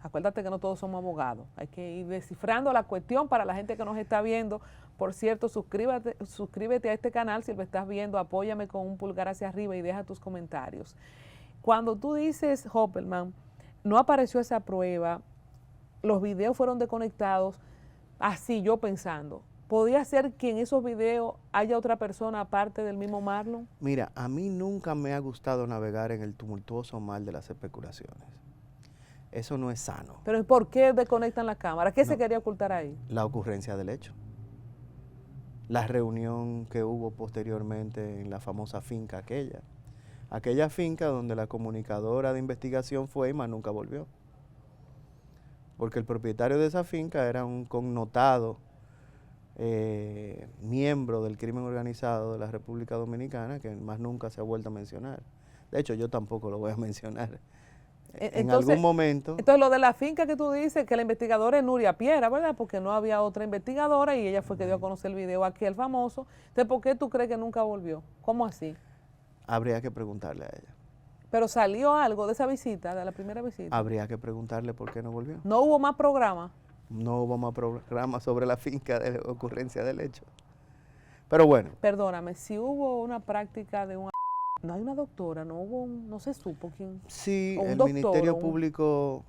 acuérdate que no todos somos abogados, hay que ir descifrando la cuestión para la gente que nos está viendo. Por cierto, suscríbete a este canal, si lo estás viendo, apóyame con un pulgar hacia arriba y deja tus comentarios. Cuando tú dices, Hoppelman, no apareció esa prueba, los videos fueron desconectados, así yo pensando, ¿podría ser que en esos videos haya otra persona aparte del mismo Marlon? Mira, a mí nunca me ha gustado navegar en el tumultuoso mar de las especulaciones. Eso no es sano. ¿Pero por qué desconectan la cámara? ¿Qué se quería ocultar ahí? La ocurrencia del hecho. La reunión que hubo posteriormente en la famosa finca aquella. Aquella finca donde la comunicadora de investigación fue y más nunca volvió. Porque el propietario de esa finca era un connotado miembro del crimen organizado de la República Dominicana, que más nunca se ha vuelto a mencionar. De hecho, yo tampoco lo voy a mencionar. En algún momento. Entonces, lo de la finca que tú dices, que la investigadora es Nuria Piera, ¿verdad? Porque no había otra investigadora y ella fue que dio a conocer el video aquel famoso. Entonces, ¿por qué tú crees que nunca volvió? ¿Cómo así? Habría que preguntarle a ella. ¿Pero salió algo de esa visita, de la primera visita? Habría que preguntarle por qué no volvió. ¿No hubo más programa? No hubo más programas sobre la finca de ocurrencia del hecho. Pero bueno. Perdóname, si hubo una práctica de un... No hay una doctora, no hubo, no se supo quién. Sí, el doctor, Ministerio Público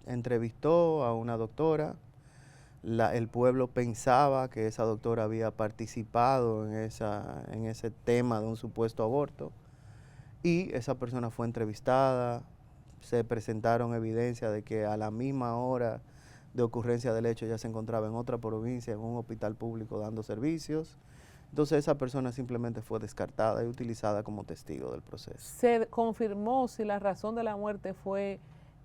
entrevistó a una doctora. El pueblo pensaba que esa doctora había participado en ese tema de un supuesto aborto. Y esa persona fue entrevistada, se presentaron evidencias de que a la misma hora de ocurrencia del hecho ya se encontraba en otra provincia, en un hospital público dando servicios. Entonces esa persona simplemente fue descartada y utilizada como testigo del proceso. Se confirmó si la razón de la muerte fue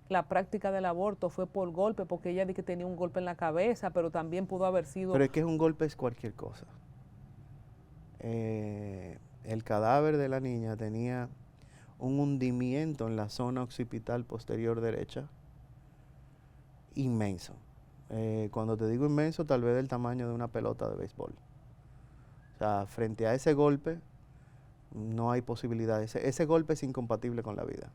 la práctica del aborto, fue por golpe, porque ella dijo que tenía un golpe en la cabeza, pero también pudo haber sido... Pero es que un golpe es cualquier cosa. El cadáver de la niña tenía un hundimiento en la zona occipital posterior derecha inmenso. Cuando te digo inmenso, tal vez del tamaño de una pelota de béisbol. O sea, frente a ese golpe, no hay posibilidad. Ese golpe es incompatible con la vida.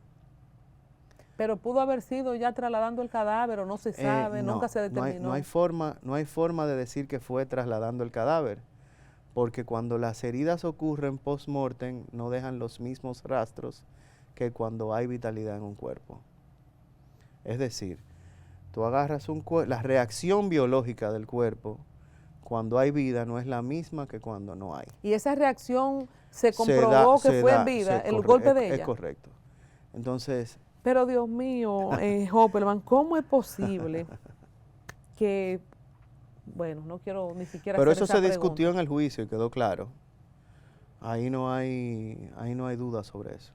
Pero pudo haber sido ya trasladando el cadáver, o no se sabe, nunca se determinó. No hay forma de decir que fue trasladando el cadáver, porque cuando las heridas ocurren post-mortem, no dejan los mismos rastros que cuando hay vitalidad en un cuerpo. Es decir, tú agarras la reacción biológica del cuerpo cuando hay vida no es la misma que cuando no hay. Y esa reacción se comprobó que fue en vida, el golpe de ella. Es correcto. Entonces... Pero Dios mío, Hopperman, ¿cómo es posible que, bueno, no quiero ni siquiera Pero hacer eso esa se discutió pregunta. en el juicio y quedó claro. Ahí no hay duda sobre eso.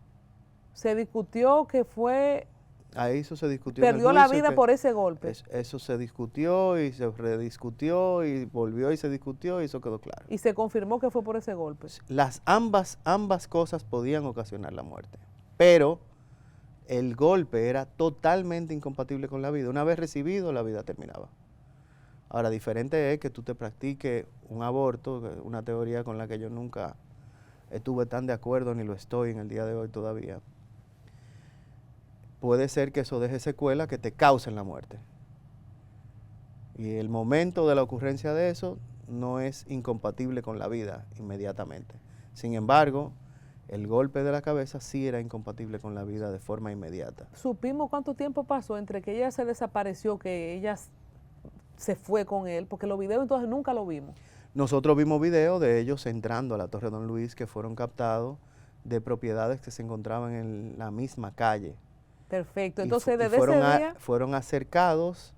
Se discutió que fue, Ahí eso se discutió en el perdió la juicio, vida que por ese golpe. eso se discutió y se rediscutió y volvió y se discutió y eso quedó claro. Y se confirmó que fue por ese golpe. Ambas cosas podían ocasionar la muerte, pero el golpe era totalmente incompatible con la vida. Una vez recibido, la vida terminaba. Ahora, diferente es que tú te practiques un aborto, una teoría con la que yo nunca estuve tan de acuerdo, ni lo estoy en el día de hoy todavía. Puede ser que eso deje secuelas que te causen la muerte. Y el momento de la ocurrencia de eso no es incompatible con la vida inmediatamente. Sin embargo, el golpe de la cabeza sí era incompatible con la vida de forma inmediata. ¿Supimos cuánto tiempo pasó entre que ella se desapareció, que ella se fue con él? Porque los videos entonces nunca lo vimos. Nosotros vimos videos de ellos entrando a la Torre Don Luis que fueron captados de propiedades que se encontraban en la misma calle. Perfecto. Entonces, desde fueron ese día... fueron acercados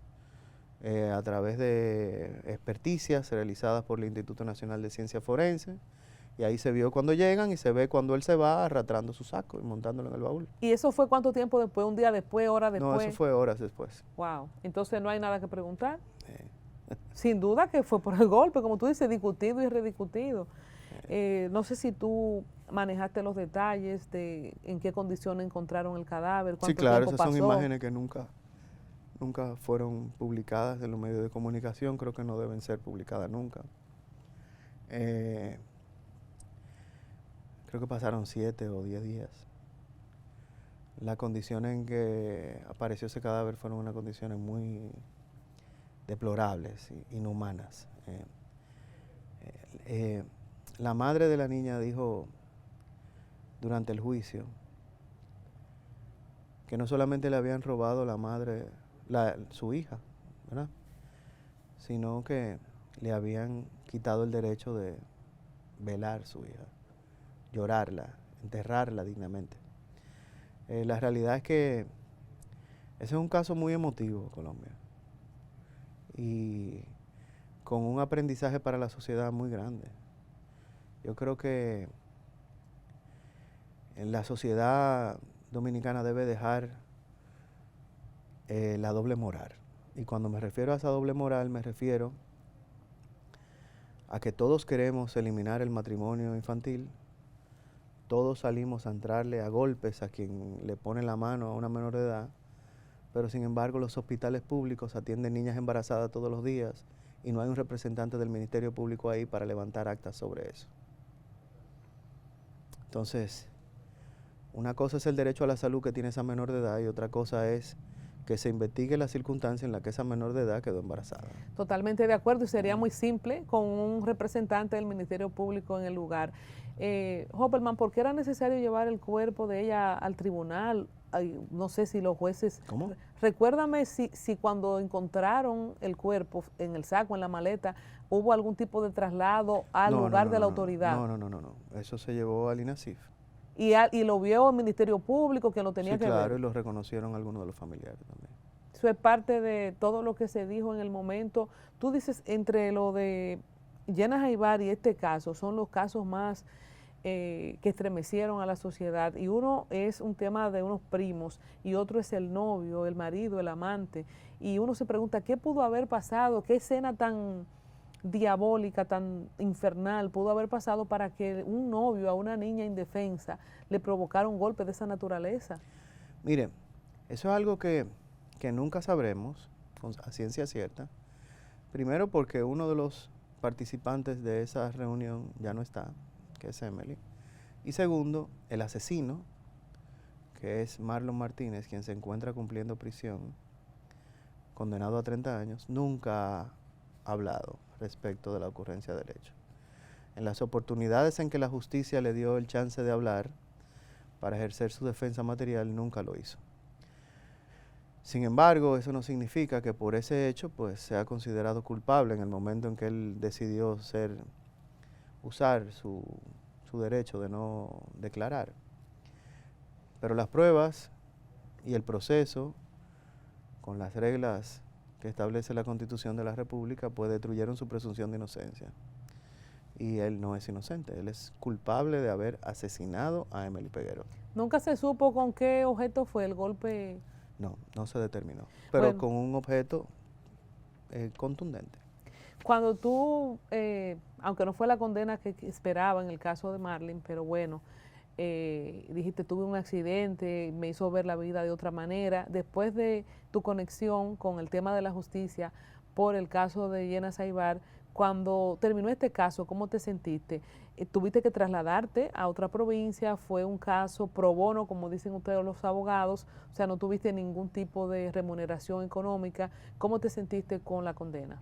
a través de experticias realizadas por el Instituto Nacional de Ciencia Forense. Y ahí se vio cuando llegan y se ve cuando él se va arrastrando su saco y montándolo en el baúl. ¿Y eso fue cuánto tiempo después? ¿Un día después, horas después? No, eso fue horas después. Wow. Entonces no hay nada que preguntar. Sin duda que fue por el golpe, como tú dices, discutido y rediscutido. No sé si tú manejaste los detalles de en qué condiciones encontraron el cadáver, cuánto sí, claro, tiempo esas pasó. son imágenes que nunca fueron publicadas en los medios de comunicación, creo que no deben ser publicadas nunca. Creo que pasaron 7 o 10 días. Las condiciones en que apareció ese cadáver fueron unas condiciones muy deplorables, inhumanas. La madre de la niña dijo durante el juicio que no solamente le habían robado su hija, ¿verdad?, sino que le habían quitado el derecho de velar su hija, llorarla, enterrarla dignamente. La realidad es que ese es un caso muy emotivo, Colombia, y con un aprendizaje para la sociedad muy grande. Yo creo que la sociedad dominicana debe dejar la doble moral. Y cuando me refiero a esa doble moral, me refiero a que todos queremos eliminar el matrimonio infantil, todos salimos a entrarle a golpes a quien le pone la mano a una menor de edad, pero sin embargo los hospitales públicos atienden niñas embarazadas todos los días y no hay un representante del Ministerio Público ahí para levantar actas sobre eso. Entonces, una cosa es el derecho a la salud que tiene esa menor de edad y otra cosa es que se investigue la circunstancia en la que esa menor de edad quedó embarazada. Totalmente de acuerdo, y sería muy simple con un representante del Ministerio Público en el lugar. Hopperman, ¿por qué era necesario llevar el cuerpo de ella al tribunal? Ay, no sé si los jueces... ¿Cómo? Recuérdame si cuando encontraron el cuerpo en el saco, en la maleta, hubo algún tipo de traslado al lugar de la autoridad. No. Eso se llevó al INASIF. Y lo vio el Ministerio Público, que lo tenía sí, que claro, ver. y lo reconocieron algunos de los familiares también. Eso es parte de todo lo que se dijo en el momento. Tú dices, entre lo de Jenna Jaibar y este caso, son los casos más que estremecieron a la sociedad. Y uno es un tema de unos primos, y otro es el novio, el marido, el amante. Y uno se pregunta, ¿qué pudo haber pasado? ¿Qué escena tan diabólica, tan infernal pudo haber pasado para que un novio a una niña indefensa le provocara un golpe de esa naturaleza? Mire, eso es algo que nunca sabremos a ciencia cierta. Primero porque uno de los participantes de esa reunión ya no está, que es Emily. Y segundo, el asesino, que es Marlon Martínez, quien se encuentra cumpliendo prisión, condenado a 30 años, nunca ha hablado respecto de la ocurrencia del hecho. En las oportunidades en que la justicia le dio el chance de hablar para ejercer su defensa material, nunca lo hizo. Sin embargo, eso no significa que por ese hecho pues sea considerado culpable en el momento en que él decidió usar su derecho de no declarar. Pero las pruebas y el proceso, con las reglas que establece la Constitución de la República, pues destruyeron su presunción de inocencia. Y él no es inocente, él es culpable de haber asesinado a Emely Peguero. ¿Nunca se supo con qué objeto fue el golpe? No, no se determinó, pero Bueno, con un objeto contundente. cuando tú, aunque no fue la condena que esperaba en el caso de Marlene, pero bueno, dijiste tuve un accidente, me hizo ver la vida de otra manera, después de tu conexión con el tema de la justicia por el caso de Jenna Saibar, cuando terminó este caso, ¿cómo te sentiste? ¿Tuviste que trasladarte a otra provincia? ¿Fue un caso pro bono, como dicen ustedes los abogados? O sea, no tuviste ningún tipo de remuneración económica. ¿Cómo te sentiste con la condena?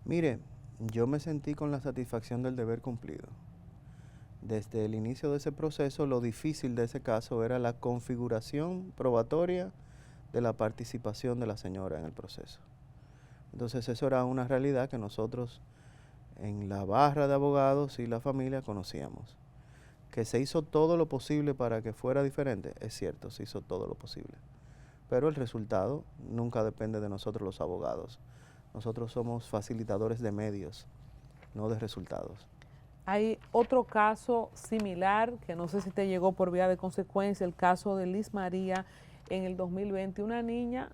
Mire, yo me sentí con la satisfacción del deber cumplido. Desde el inicio de ese proceso, lo difícil de ese caso era la configuración probatoria de la participación de la señora en el proceso. Entonces eso era una realidad que nosotros en la barra de abogados y la familia conocíamos. Que se hizo todo lo posible para que fuera diferente, es cierto, se hizo todo lo posible. Pero el resultado nunca depende de nosotros los abogados. Nosotros somos facilitadores de medios, no de resultados. Hay otro caso similar, que no sé si te llegó por vía de consecuencia, el caso de Liz María en el 2020, una niña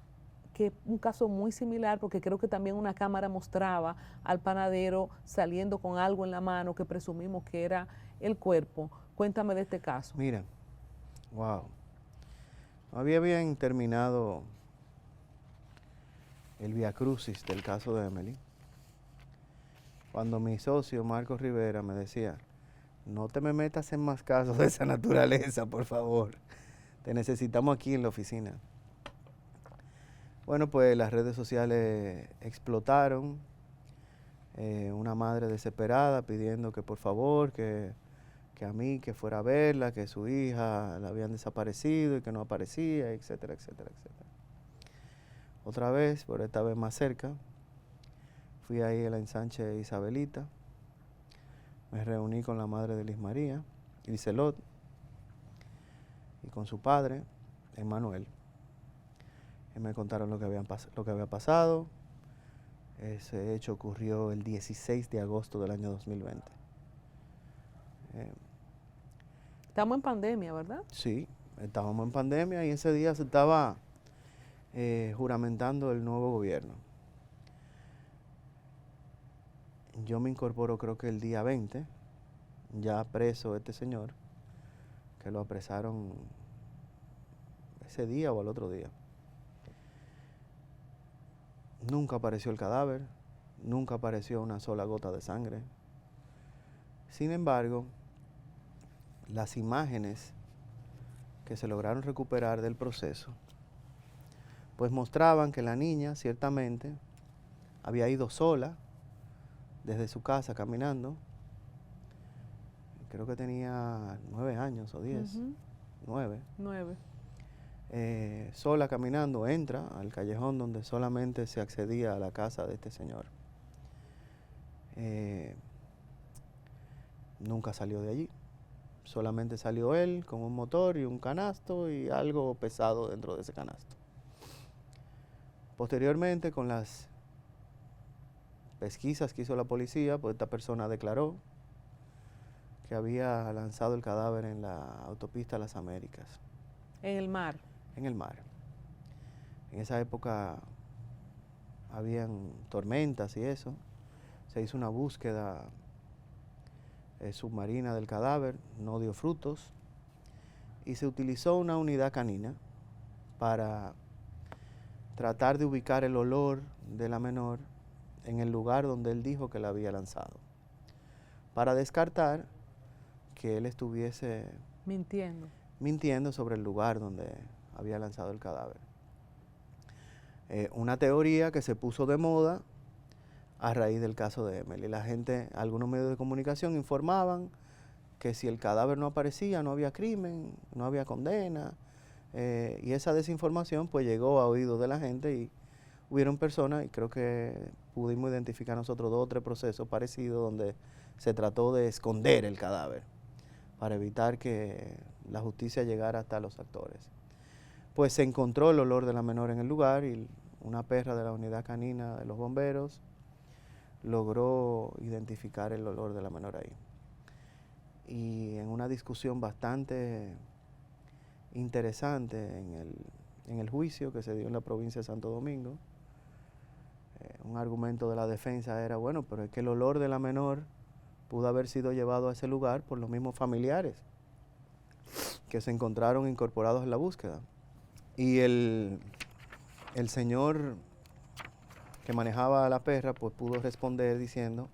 que un caso muy similar, porque creo que también una cámara mostraba al panadero saliendo con algo en la mano que presumimos que era el cuerpo. Cuéntame de este caso. Mira, wow. Había bien terminado el viacrucis del caso de Emely, cuando mi socio Marcos Rivera me decía, no te me metas en más casos de esa naturaleza, por favor. Te necesitamos aquí en la oficina. Bueno, pues las redes sociales explotaron. Una madre desesperada pidiendo que por favor, que a mí, que fuera a verla, que su hija la habían desaparecido y que no aparecía, etcétera, etcétera, etcétera. Otra vez, por esta vez más cerca, fui ahí a la ensanche Isabelita, me reuní con la madre de Liz María, Lizelot, y con su padre, Emmanuel. Y me contaron lo que había pasado. Ese hecho ocurrió el 16 de agosto del año 2020. Estamos en pandemia, ¿verdad? Sí, estábamos en pandemia y ese día se estaba juramentando el nuevo gobierno. Yo me incorporo creo que el día 20, ya preso este señor, que lo apresaron ese día o al otro día. Nunca apareció el cadáver, nunca apareció una sola gota de sangre. Sin embargo, las imágenes que se lograron recuperar del proceso, pues mostraban que la niña ciertamente había ido sola desde su casa caminando. Creo que tenía 9 años o 10, 9. Sola caminando, entra al callejón donde solamente se accedía a la casa de este señor. Nunca salió de allí, solamente salió él con un motor y un canasto y algo pesado dentro de ese canasto. Posteriormente, con las pesquisas que hizo la policía, pues esta persona declaró que había lanzado el cadáver en la autopista Las Américas. En el mar. En el mar. En esa época habían tormentas y eso. Se hizo una búsqueda submarina del cadáver, no dio frutos. Y se utilizó una unidad canina para tratar de ubicar el olor de la menor en el lugar donde él dijo que la había lanzado, para descartar que él estuviese mintiendo sobre el lugar donde había lanzado el cadáver. Una teoría que se puso de moda a raíz del caso de Emely. La gente, algunos medios de comunicación informaban que si el cadáver no aparecía, no había crimen, no había condena, Y esa desinformación pues llegó a oídos de la gente y hubieron personas, y creo que pudimos identificar nosotros 2 o 3 procesos parecidos donde se trató de esconder el cadáver para evitar que la justicia llegara hasta los actores. Pues se encontró el olor de la menor en el lugar y una perra de la unidad canina de los bomberos logró identificar el olor de la menor ahí. Y en una discusión bastante interesante en el juicio que se dio en la provincia de Santo Domingo, un argumento de la defensa era, bueno, pero es que el olor de la menor pudo haber sido llevado a ese lugar por los mismos familiares que se encontraron incorporados en la búsqueda. Y el señor que manejaba a la perra pues pudo responder diciendo,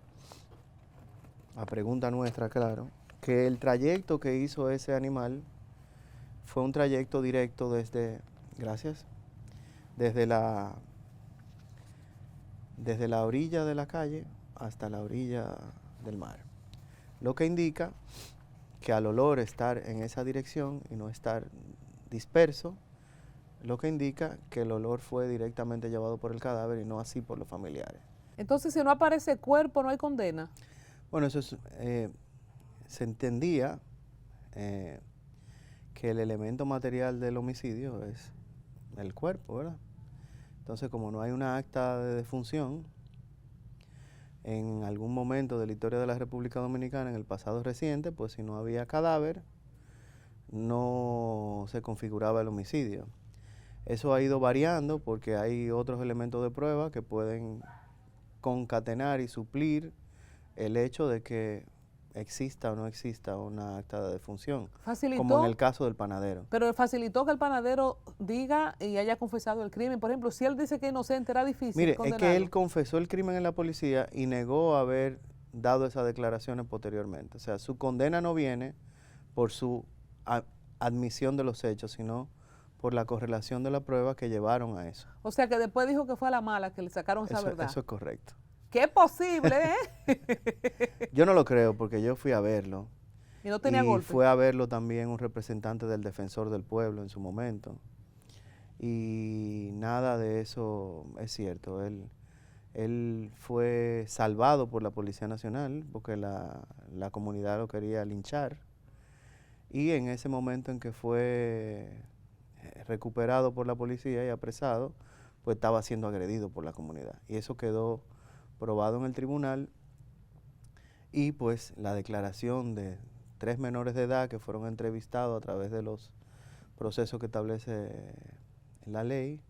a pregunta nuestra, claro, que el trayecto que hizo ese animal fue un trayecto directo desde la orilla de la calle hasta la orilla del mar. Lo que indica que al olor estar en esa dirección y no estar disperso, lo que indica que el olor fue directamente llevado por el cadáver y no así por los familiares. Entonces, si no aparece cuerpo, no hay condena. Bueno, eso es, se entendía que el elemento material del homicidio es el cuerpo, ¿verdad? Entonces, como no hay una acta de defunción, en algún momento de la historia de la República Dominicana, en el pasado reciente, pues si no había cadáver, no se configuraba el homicidio. Eso ha ido variando porque hay otros elementos de prueba que pueden concatenar y suplir el hecho de que exista o no exista una acta de defunción, como en el caso del panadero. Pero facilitó que el panadero diga y haya confesado el crimen. Por ejemplo, si él dice que es inocente, era difícil Mire, condenarlo. es que él confesó el crimen en la policía y negó haber dado esas declaraciones posteriormente. O sea, su condena no viene por su admisión de los hechos, sino por la correlación de la prueba que llevaron a eso. O sea, que después dijo que fue a la mala que le sacaron esa verdad. Eso es correcto. ¿Qué es posible, Yo no lo creo porque yo fui a verlo. Y no tenía golpe. Fue a verlo también un representante del Defensor del Pueblo en su momento. Y nada de eso es cierto. Él fue salvado por la Policía Nacional porque la comunidad lo quería linchar. Y en ese momento en que fue recuperado por la policía y apresado, pues estaba siendo agredido por la comunidad. Y eso quedó probado en el tribunal y pues la declaración de 3 menores de edad que fueron entrevistados a través de los procesos que establece la ley,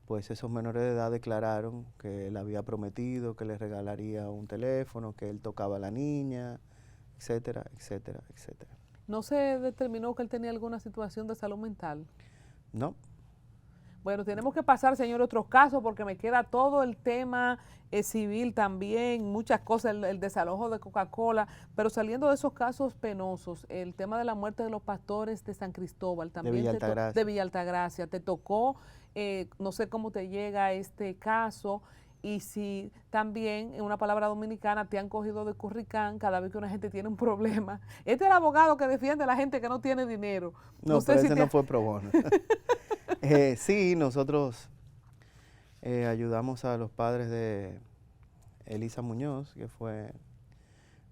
pues esos menores de edad declararon que él había prometido que le regalaría un teléfono, que él tocaba a la niña, etcétera, etcétera, etcétera. ¿No se determinó que él tenía alguna situación de salud mental? No. Bueno, tenemos que pasar, señor, a otros casos porque me queda todo el tema civil también, muchas cosas, el desalojo de Coca-Cola, pero saliendo de esos casos penosos, el tema de la muerte de los pastores de San Cristóbal, también de Villa Altagracia, te tocó, no sé cómo te llega este caso y si también, en una palabra dominicana, te han cogido de curricán cada vez que una gente tiene un problema. Este es el abogado que defiende a la gente que no tiene dinero. No, pero ese no fue pro bono. Sí, nosotros ayudamos a los padres de Elisa Muñoz, que fue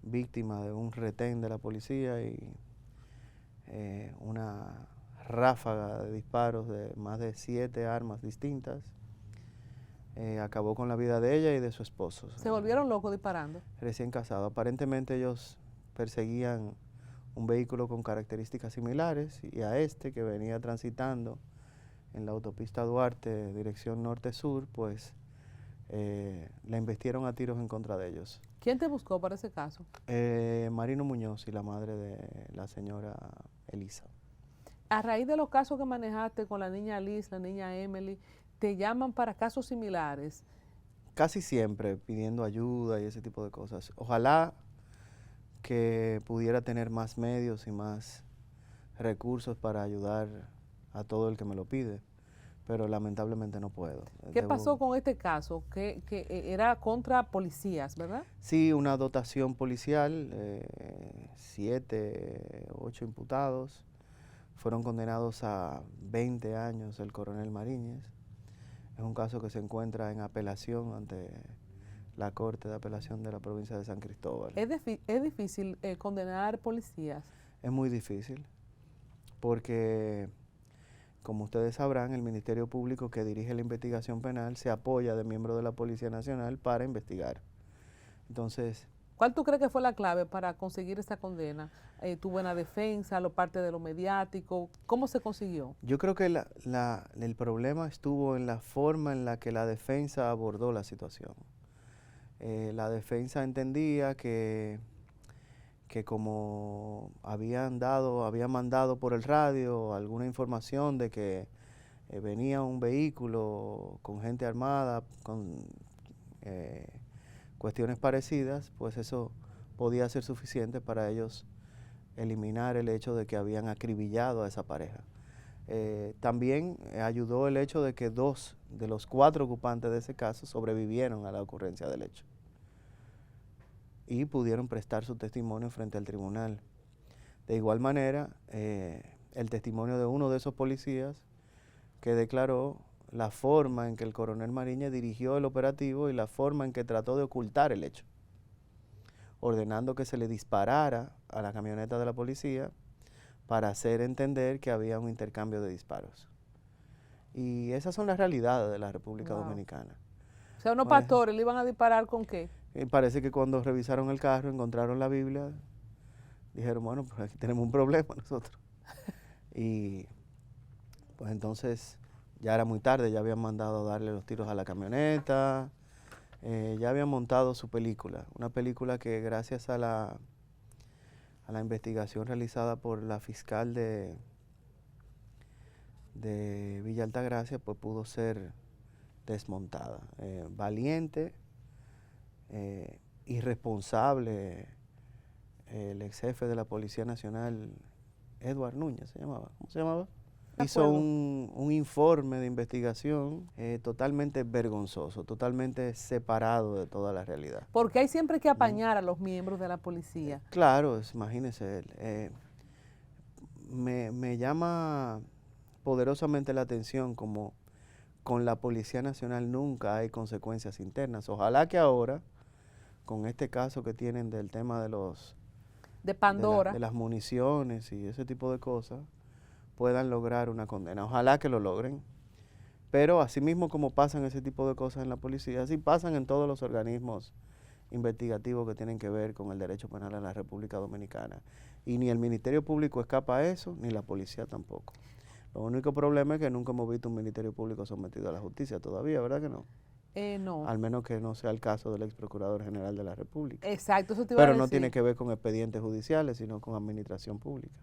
víctima de un retén de la policía y una ráfaga de disparos de más de 7 armas distintas. Acabó con la vida de ella y de su esposo. ¿Se volvieron locos disparando? Recién casados. Aparentemente ellos perseguían un vehículo con características similares y a este que venía transitando en la autopista Duarte, dirección norte-sur, pues la embestieron a tiros en contra de ellos. ¿Quién te buscó para ese caso? Marino Muñoz y la madre de la señora Elisa. A raíz de los casos que manejaste con la niña Liz, la niña Emily, ¿te llaman para casos similares? Casi siempre pidiendo ayuda y ese tipo de cosas. Ojalá que pudiera tener más medios y más recursos para ayudar a todo el que me lo pide, pero lamentablemente no puedo. ¿Qué pasó con este caso? Que era contra policías, ¿verdad? Sí, una dotación policial, 7, 8 imputados, fueron condenados a 20 años el coronel Mariñez. Es un caso que se encuentra en apelación ante la Corte de Apelación de la provincia de San Cristóbal. ¿Es difícil condenar policías? Es muy difícil porque, como ustedes sabrán, el Ministerio Público que dirige la investigación penal se apoya de miembros de la Policía Nacional para investigar. Entonces, ¿cuál tú crees que fue la clave para conseguir esta condena? ¿Tu buena defensa, lo parte de lo mediático? ¿Cómo se consiguió? yo creo que el problema estuvo en la forma en la que la defensa abordó la situación. La defensa entendía que como habían mandado por el radio alguna información de que venía un vehículo con gente armada, con cuestiones parecidas, pues eso podía ser suficiente para ellos eliminar el hecho de que habían acribillado a esa pareja. También ayudó el hecho de que 2 de los 4 ocupantes de ese caso sobrevivieron a la ocurrencia del hecho y pudieron prestar su testimonio frente al tribunal. De igual manera, el testimonio de uno de esos policías que declaró la forma en que el coronel Mariñez dirigió el operativo y la forma en que trató de ocultar el hecho, ordenando que se le disparara a la camioneta de la policía para hacer entender que había un intercambio de disparos. Y esas son las realidades de la República Dominicana. O sea, unos pastores le iban a disparar ¿con qué? Parece que cuando revisaron el carro, encontraron la Biblia, dijeron, bueno, pues aquí tenemos un problema nosotros. Y pues entonces ya era muy tarde, ya habían mandado darle los tiros a la camioneta, ya habían montado su película, una película que gracias a la investigación realizada por la fiscal de Villa Altagracia, pues pudo ser desmontada. Valiente, irresponsable, el ex jefe de la Policía Nacional, Edward Núñez se llamaba, ¿cómo se llamaba? Hizo un informe de investigación totalmente vergonzoso, totalmente separado de toda la realidad. Porque hay siempre que apañar a los miembros de la policía. Claro, imagínese él. Me llama poderosamente la atención como con la Policía Nacional nunca hay consecuencias internas. Ojalá que ahora, con este caso que tienen del tema de Pandora, de las municiones y ese tipo de cosas, puedan lograr una condena. Ojalá que lo logren. Pero así mismo como pasan ese tipo de cosas en la policía, así pasan en todos los organismos investigativos que tienen que ver con el derecho penal en la República Dominicana. Y ni el Ministerio Público escapa a eso, ni la policía tampoco. Lo único problema es que nunca hemos visto un Ministerio Público sometido a la justicia todavía, ¿verdad que no? No. Al menos que no sea el caso del ex Procurador General de la República. Exacto, eso te iba a Pero decir. no tiene que ver con expedientes judiciales, sino con administración pública.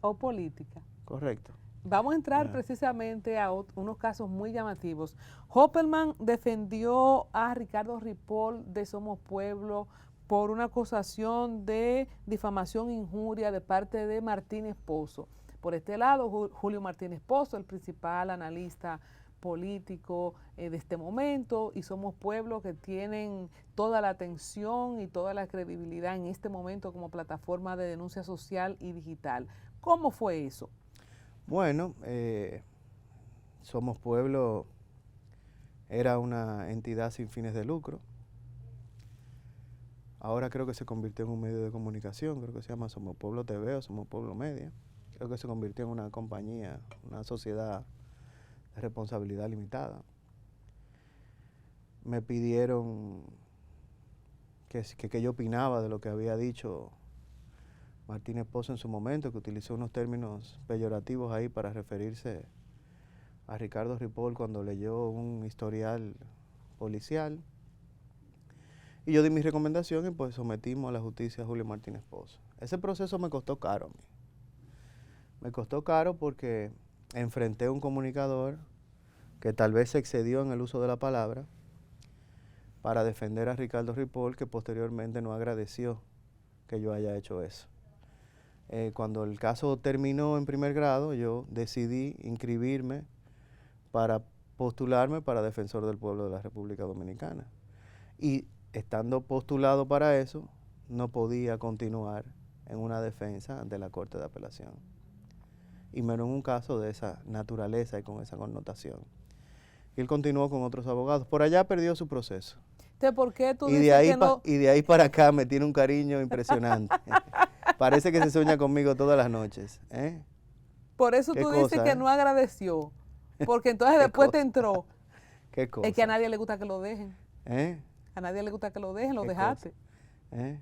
O política. Correcto. Vamos a entrar precisamente a unos casos muy llamativos. Hoppelman defendió a Ricardo Ripoll de Somos Pueblo por una acusación de difamación e injuria de parte de Martínez Pozo. Por este lado, Julio Martínez Pozo, el principal analista político de este momento, y Somos Pueblo, que tienen toda la atención y toda la credibilidad en este momento como plataforma de denuncia social y digital. ¿Cómo fue eso? Bueno, Somos Pueblo era una entidad sin fines de lucro. Ahora creo que se convirtió en un medio de comunicación, creo que se llama Somos Pueblo TV o Somos Pueblo Media. Creo que se convirtió en una compañía, una sociedad de responsabilidad limitada. Me pidieron que yo opinaba de lo que había dicho Martínez Pozo en su momento, que utilizó unos términos peyorativos ahí para referirse a Ricardo Ripoll cuando leyó un historial policial. Y yo di mi recomendación y pues sometimos a la justicia a Julio Martínez Pozo. Ese proceso me costó caro a mí. Me costó caro porque enfrenté a un comunicador que tal vez se excedió en el uso de la palabra para defender a Ricardo Ripoll, que posteriormente no agradeció que yo haya hecho eso. Cuando el caso terminó en primer grado, yo decidí inscribirme para postularme para defensor del pueblo de la República Dominicana. Y estando postulado para eso, no podía continuar en una defensa ante la Corte de Apelación. y menos en un caso de esa naturaleza y con esa connotación. Y él continuó con otros abogados. Por allá perdió su proceso. Entonces, ¿por qué tú Y de dices ahí que no? y de ahí para acá me tiene un cariño impresionante. Parece que se sueña conmigo todas las noches. Por eso Qué tú dices cosa, que no agradeció. Porque entonces Qué después te cosa. entró. Qué cosa. Es que a nadie le gusta que lo dejen. ¿Eh? A nadie le gusta que lo dejen, lo Qué dejaste. ¿Eh?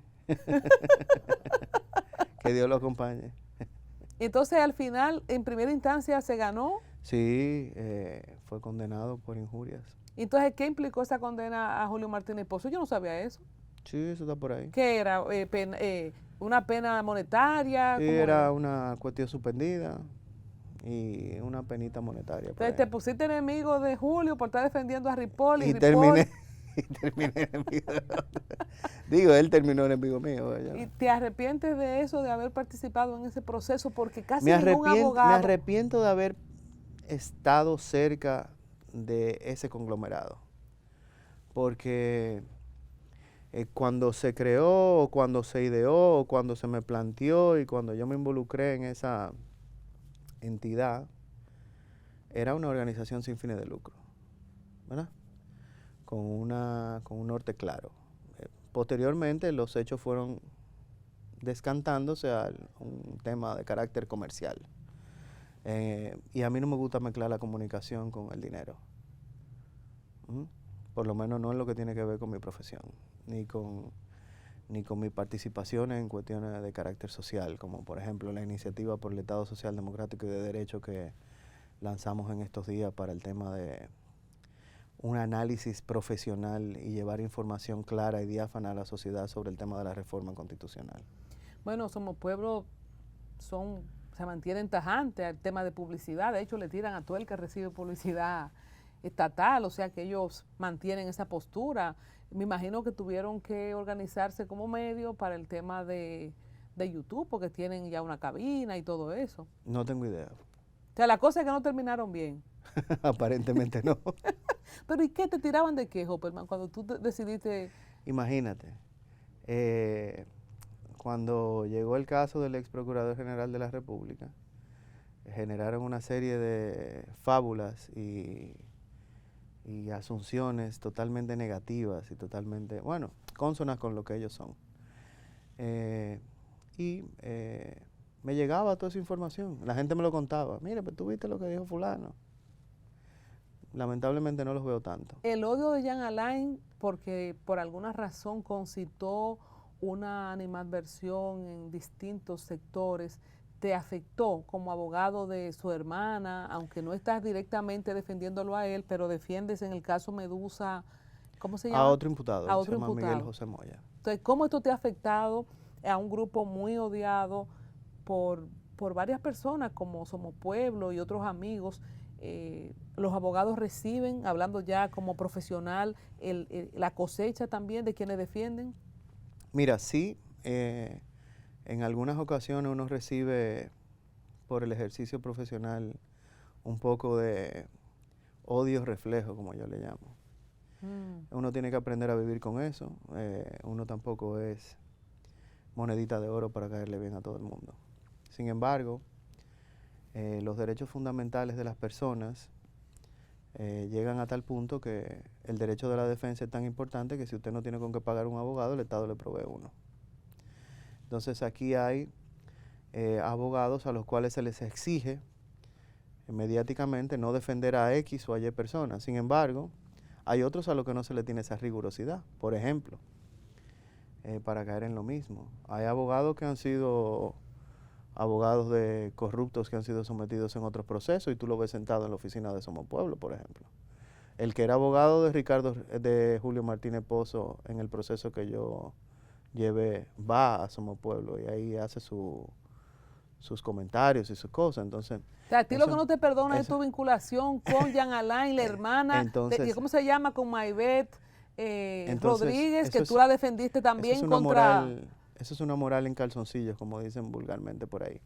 Que Dios lo acompañe. Entonces, al final, en primera instancia, se ganó. Sí, fue condenado por injurias. Entonces, ¿qué implicó esa condena a Julio Martínez Pozo? Yo no sabía eso. Sí, eso está por ahí. ¿Qué era? ¿Una pena monetaria? Sí, ¿Cómo era una cuestión suspendida y una penita monetaria. por Entonces, te ahí. pusiste enemigo de Julio por estar defendiendo a Ripoll Y Ripoll- terminé enemigo de otro. Digo, él terminó enemigo mío. vaya. ¿Y te arrepientes de eso, de haber participado en ese proceso? Porque casi Me ningún me abogado... arrepiento de haber estado cerca de ese conglomerado. Porque cuando se creó, o cuando se ideó, o cuando se me planteó y cuando yo me involucré en esa entidad, era una organización sin fines de lucro, ¿verdad? Con un norte claro. Posteriormente los hechos fueron descantándose a un tema de carácter comercial. Y a mí no me gusta mezclar la comunicación con el dinero. Por lo menos no en lo que tiene que ver con mi profesión, ni con mi participación en cuestiones de carácter social, como por ejemplo la iniciativa por el Estado Social Democrático y de Derecho que lanzamos en estos días para el tema de un análisis profesional y llevar información clara y diáfana a la sociedad sobre el tema de la reforma constitucional. Bueno, Somos Pueblo se mantienen tajantes al tema de publicidad. De hecho, le tiran a todo el que recibe publicidad estatal, o sea que ellos mantienen esa postura. Me imagino que tuvieron que organizarse como medio para el tema de YouTube, porque tienen ya una cabina y todo eso. No tengo idea. O sea, la cosa es que no terminaron bien. Aparentemente no. Pero ¿y qué te tiraban de qué, Hopperman, cuando tú decidiste? Imagínate, cuando llegó el caso del ex procurador general de la República, generaron una serie de fábulas y asunciones totalmente negativas y totalmente, bueno, cónsonas con lo que ellos son. Me llegaba toda esa información, la gente me lo contaba. Mira, pues tú viste lo que dijo fulano. Lamentablemente no los veo tanto. El odio de Jean Alain, porque por alguna razón concitó una animadversión en distintos sectores, ¿te afectó como abogado de su hermana, aunque no estás directamente defendiéndolo a él, pero defiendes en el caso Medusa, ¿cómo se llama? A otro imputado, A otro se llama imputado. Miguel José Moya. Entonces, ¿cómo esto te ha afectado a un grupo muy odiado por varias personas como Somos Pueblo y otros amigos? Los abogados reciben, hablando ya como profesional, la cosecha también de quienes defienden. Mira, sí, en algunas ocasiones uno recibe por el ejercicio profesional un poco de odio reflejo, como yo le llamo. Uno tiene que aprender a vivir con eso. Uno tampoco es monedita de oro para caerle bien a todo el mundo. Sin embargo, los derechos fundamentales de las personas llegan a tal punto que el derecho de la defensa es tan importante que si usted no tiene con qué pagar un abogado, el Estado le provee uno. Entonces aquí hay abogados a los cuales se les exige mediáticamente no defender a X o a Y personas. Sin embargo, hay otros a los que no se le tiene esa rigurosidad. Por ejemplo, para caer en lo mismo, hay abogados que han sido abogados de corruptos que han sido sometidos en otros procesos y tú lo ves sentado en la oficina de Somos Pueblo, por ejemplo. El que era abogado de Julio Martínez Pozo en el proceso que yo llevé va a Somos Pueblo y ahí hace sus comentarios y sus cosas. Entonces, O sea, a ti lo que no te perdona es tu vinculación con Jean Alain, la hermana, entonces, ¿cómo se llama? Con Maybeth Rodríguez, que tú la defendiste también contra... Eso es una moral en calzoncillos, como dicen vulgarmente por ahí.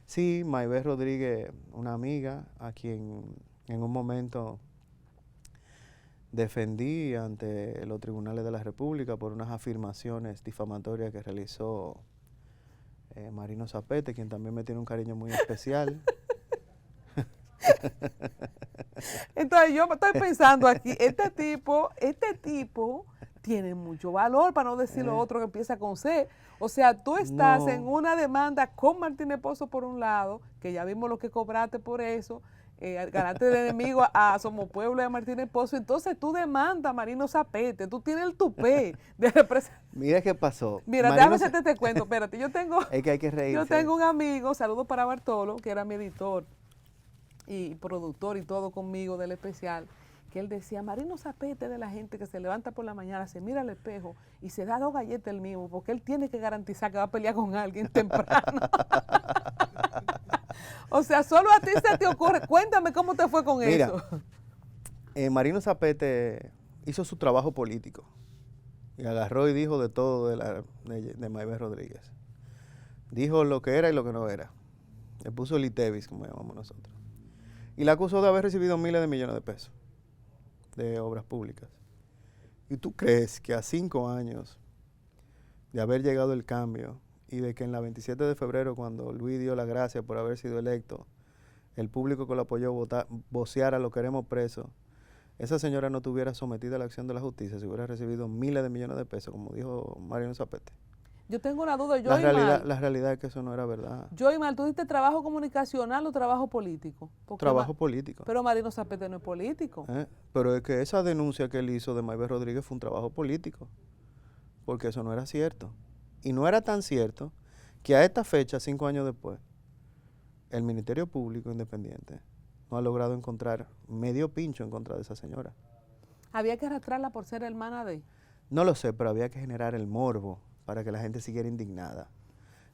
Sí, Maybeth Rodríguez, una amiga a quien en un momento defendí ante los tribunales de la República por unas afirmaciones difamatorias que realizó Marino Zapete, quien también me tiene un cariño muy especial. Entonces yo estoy pensando aquí, este tipo tiene mucho valor, para no decir lo otro que empieza con C. O sea, tú estás No. en una demanda con Martínez Pozo por un lado, que ya vimos lo que cobraste por eso, ganaste de enemigo a Somos Pueblo y a Martínez Pozo, entonces tú demandas a Marino Zapete, tú tienes el tupé de representar. Mira qué pasó. Mira, Marino déjame Za- hacerte este cuento, espérate, Es que hay que reírse. yo tengo un amigo, saludos para Bartolo, que era mi editor y productor y todo conmigo del especial, que él decía, Marino Zapete de la gente que se levanta por la mañana, se mira al espejo y se da 2 galletas él mismo, porque él tiene que garantizar que va a pelear con alguien temprano. O sea, solo a ti se te ocurre. Cuéntame cómo te fue con Mira, eso. Marino Zapete hizo su trabajo político y agarró y dijo de todo de Mayber Rodríguez. Dijo lo que era y lo que no era. Le puso el ITEVIS, como llamamos nosotros. Y la acusó de haber recibido miles de millones de pesos de obras públicas. ¿Y tú crees que a 5 años de haber llegado el cambio y de que en la 27 de febrero, cuando Luis dio la gracia por haber sido electo, el público que lo apoyó voceara lo queremos preso, esa señora no estuviera sometida a la acción de la justicia si hubiera recibido miles de millones de pesos, como dijo Marino Zapete? Yo tengo una duda, La realidad es que eso no era verdad. ¿tú diste trabajo comunicacional o trabajo político? Porque Trabajo político. Pero Marino Zapete no es político. Pero es que esa denuncia que él hizo de Mayber Rodríguez fue un trabajo político, porque eso no era cierto. Y no era tan cierto que a esta fecha, 5 años después, el Ministerio Público Independiente no ha logrado encontrar medio pincho en contra de esa señora. Había que arrastrarla por ser hermana de... No lo sé, pero había que generar el morbo para que la gente siguiera indignada.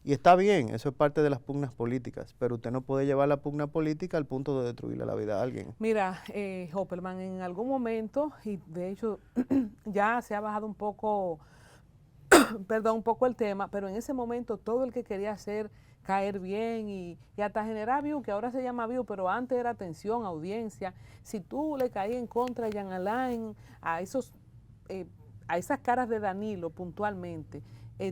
Y está bien, eso es parte de las pugnas políticas, pero usted no puede llevar la pugna política al punto de destruirle la vida a alguien. Mira, Hopperman, en algún momento, y de hecho ya se ha bajado un poco, perdón, un poco el tema, pero en ese momento todo el que quería hacer caer bien y hasta generar view, que ahora se llama view, pero antes era atención, audiencia, si tú le caías en contra a Jean Alain, a esas caras de Danilo puntualmente,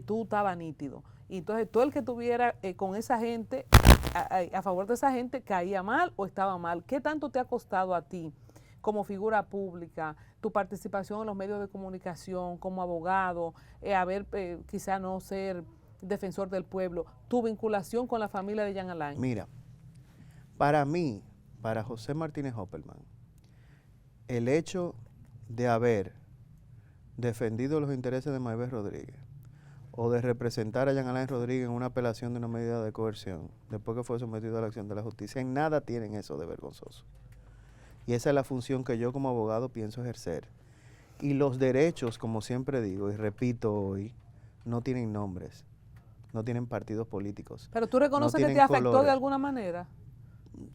tú estabas nítido. Y entonces todo el que estuviera con esa gente, a favor de esa gente, caía mal o estaba mal. ¿Qué tanto te ha costado a ti como figura pública, tu participación en los medios de comunicación, como abogado, quizá no ser defensor del pueblo, tu vinculación con la familia de Jean Alain? Mira, para mí, para José Martínez Hopperman, el hecho de haber defendido los intereses de Mayber Rodríguez o de representar a Jean Alain Rodríguez en una apelación de una medida de coerción después que fue sometido a la acción de la justicia, en nada tienen eso de vergonzoso. Y esa es la función que yo como abogado pienso ejercer. Y los derechos, como siempre digo y repito hoy, no tienen nombres, no tienen partidos políticos. ¿Pero tú reconoces que te afectó de alguna manera?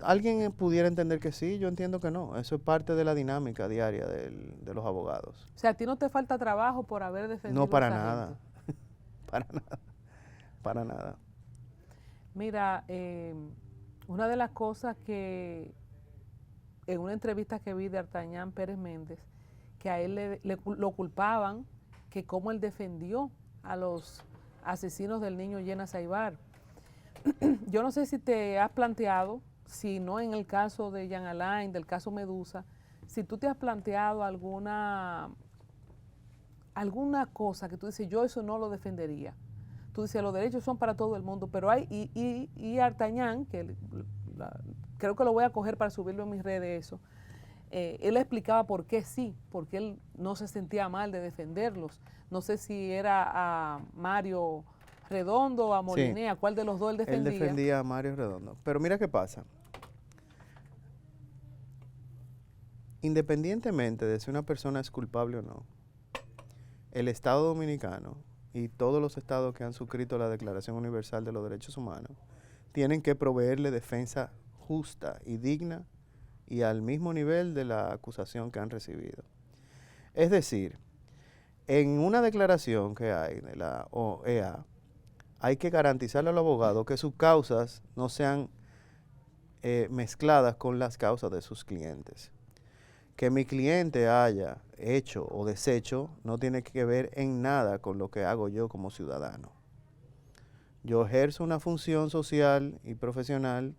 Alguien pudiera entender que sí, yo entiendo que no. Eso es parte de la dinámica diaria de los abogados. O sea, ¿a ti no te falta trabajo por haber defendido No, para a esa nada. gente? Para nada. Para nada. Mira, una de las cosas que en una entrevista que vi de Artañán Pérez Méndez, que a él lo culpaban, que cómo él defendió a los asesinos del niño Llena Saibar. Yo no sé si te has planteado, si no en el caso de Jean Alain, del caso Medusa, si tú te has planteado alguna cosa que tú dices, yo eso no lo defendería. Tú dices, los derechos son para todo el mundo, pero hay, y Artañán, que creo que lo voy a coger para subirlo en mis redes eso, él explicaba por qué sí, porque él no se sentía mal de defenderlos. No sé si era a Mario Redondo o a Molinea, sí. ¿Cuál de los dos él defendía? Él defendía a Mario Redondo. Pero mira qué pasa. Independientemente de si una persona es culpable o no, el Estado Dominicano y todos los estados que han suscrito la Declaración Universal de los Derechos Humanos tienen que proveerle defensa justa y digna y al mismo nivel de la acusación que han recibido. Es decir, en una declaración que hay de la OEA, hay que garantizarle al abogado que sus causas no sean mezcladas con las causas de sus clientes. Que mi cliente haya hecho o deshecho no tiene que ver en nada con lo que hago yo como ciudadano. Yo ejerzo una función social y profesional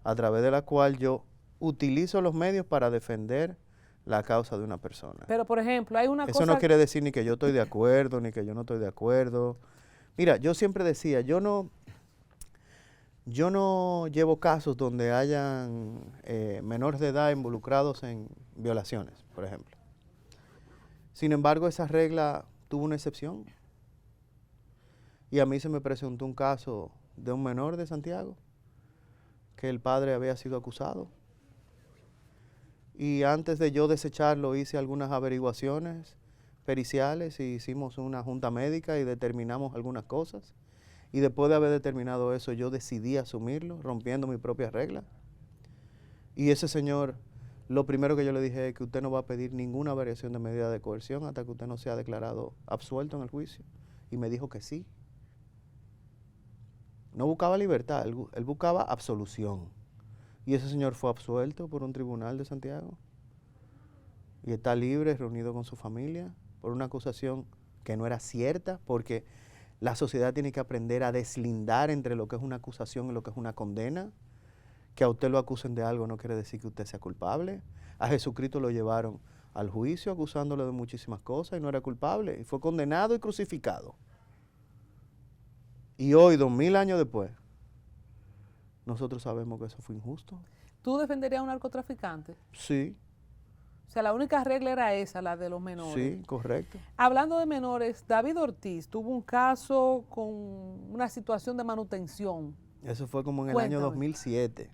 a través de la cual yo utilizo los medios para defender la causa de una persona. Pero, por ejemplo, hay una cosa... Eso no quiere decir ni que yo estoy de acuerdo, ni que yo no estoy de acuerdo. Mira, yo siempre decía, yo no llevo casos donde hayan menores de edad involucrados en violaciones, por ejemplo. Sin embargo, esa regla tuvo una excepción. Y a mí se me presentó un caso de un menor de Santiago, que el padre había sido acusado. Y antes de yo desecharlo, hice algunas averiguaciones periciales y hicimos una junta médica y determinamos algunas cosas. Y después de haber determinado eso, yo decidí asumirlo, rompiendo mi propia regla. Y ese señor, lo primero que yo le dije es que usted no va a pedir ninguna variación de medida de coerción hasta que usted no sea declarado absuelto en el juicio. Y me dijo que sí. No buscaba libertad, él buscaba absolución. Y ese señor fue absuelto por un tribunal de Santiago. Y está libre, reunido con su familia, por una acusación que no era cierta, porque la sociedad tiene que aprender a deslindar entre lo que es una acusación y lo que es una condena. Que a usted lo acusen de algo no quiere decir que usted sea culpable. A Jesucristo lo llevaron al juicio acusándolo de muchísimas cosas y no era culpable. Y fue condenado y crucificado. Y hoy, 2000 años después, nosotros sabemos que eso fue injusto. ¿Tú defenderías a un narcotraficante? Sí. O sea, la única regla era esa, la de los menores. Sí, correcto. Hablando de menores, David Ortiz tuvo un caso con una situación de manutención. Eso fue como en el Cuéntame. año 2007.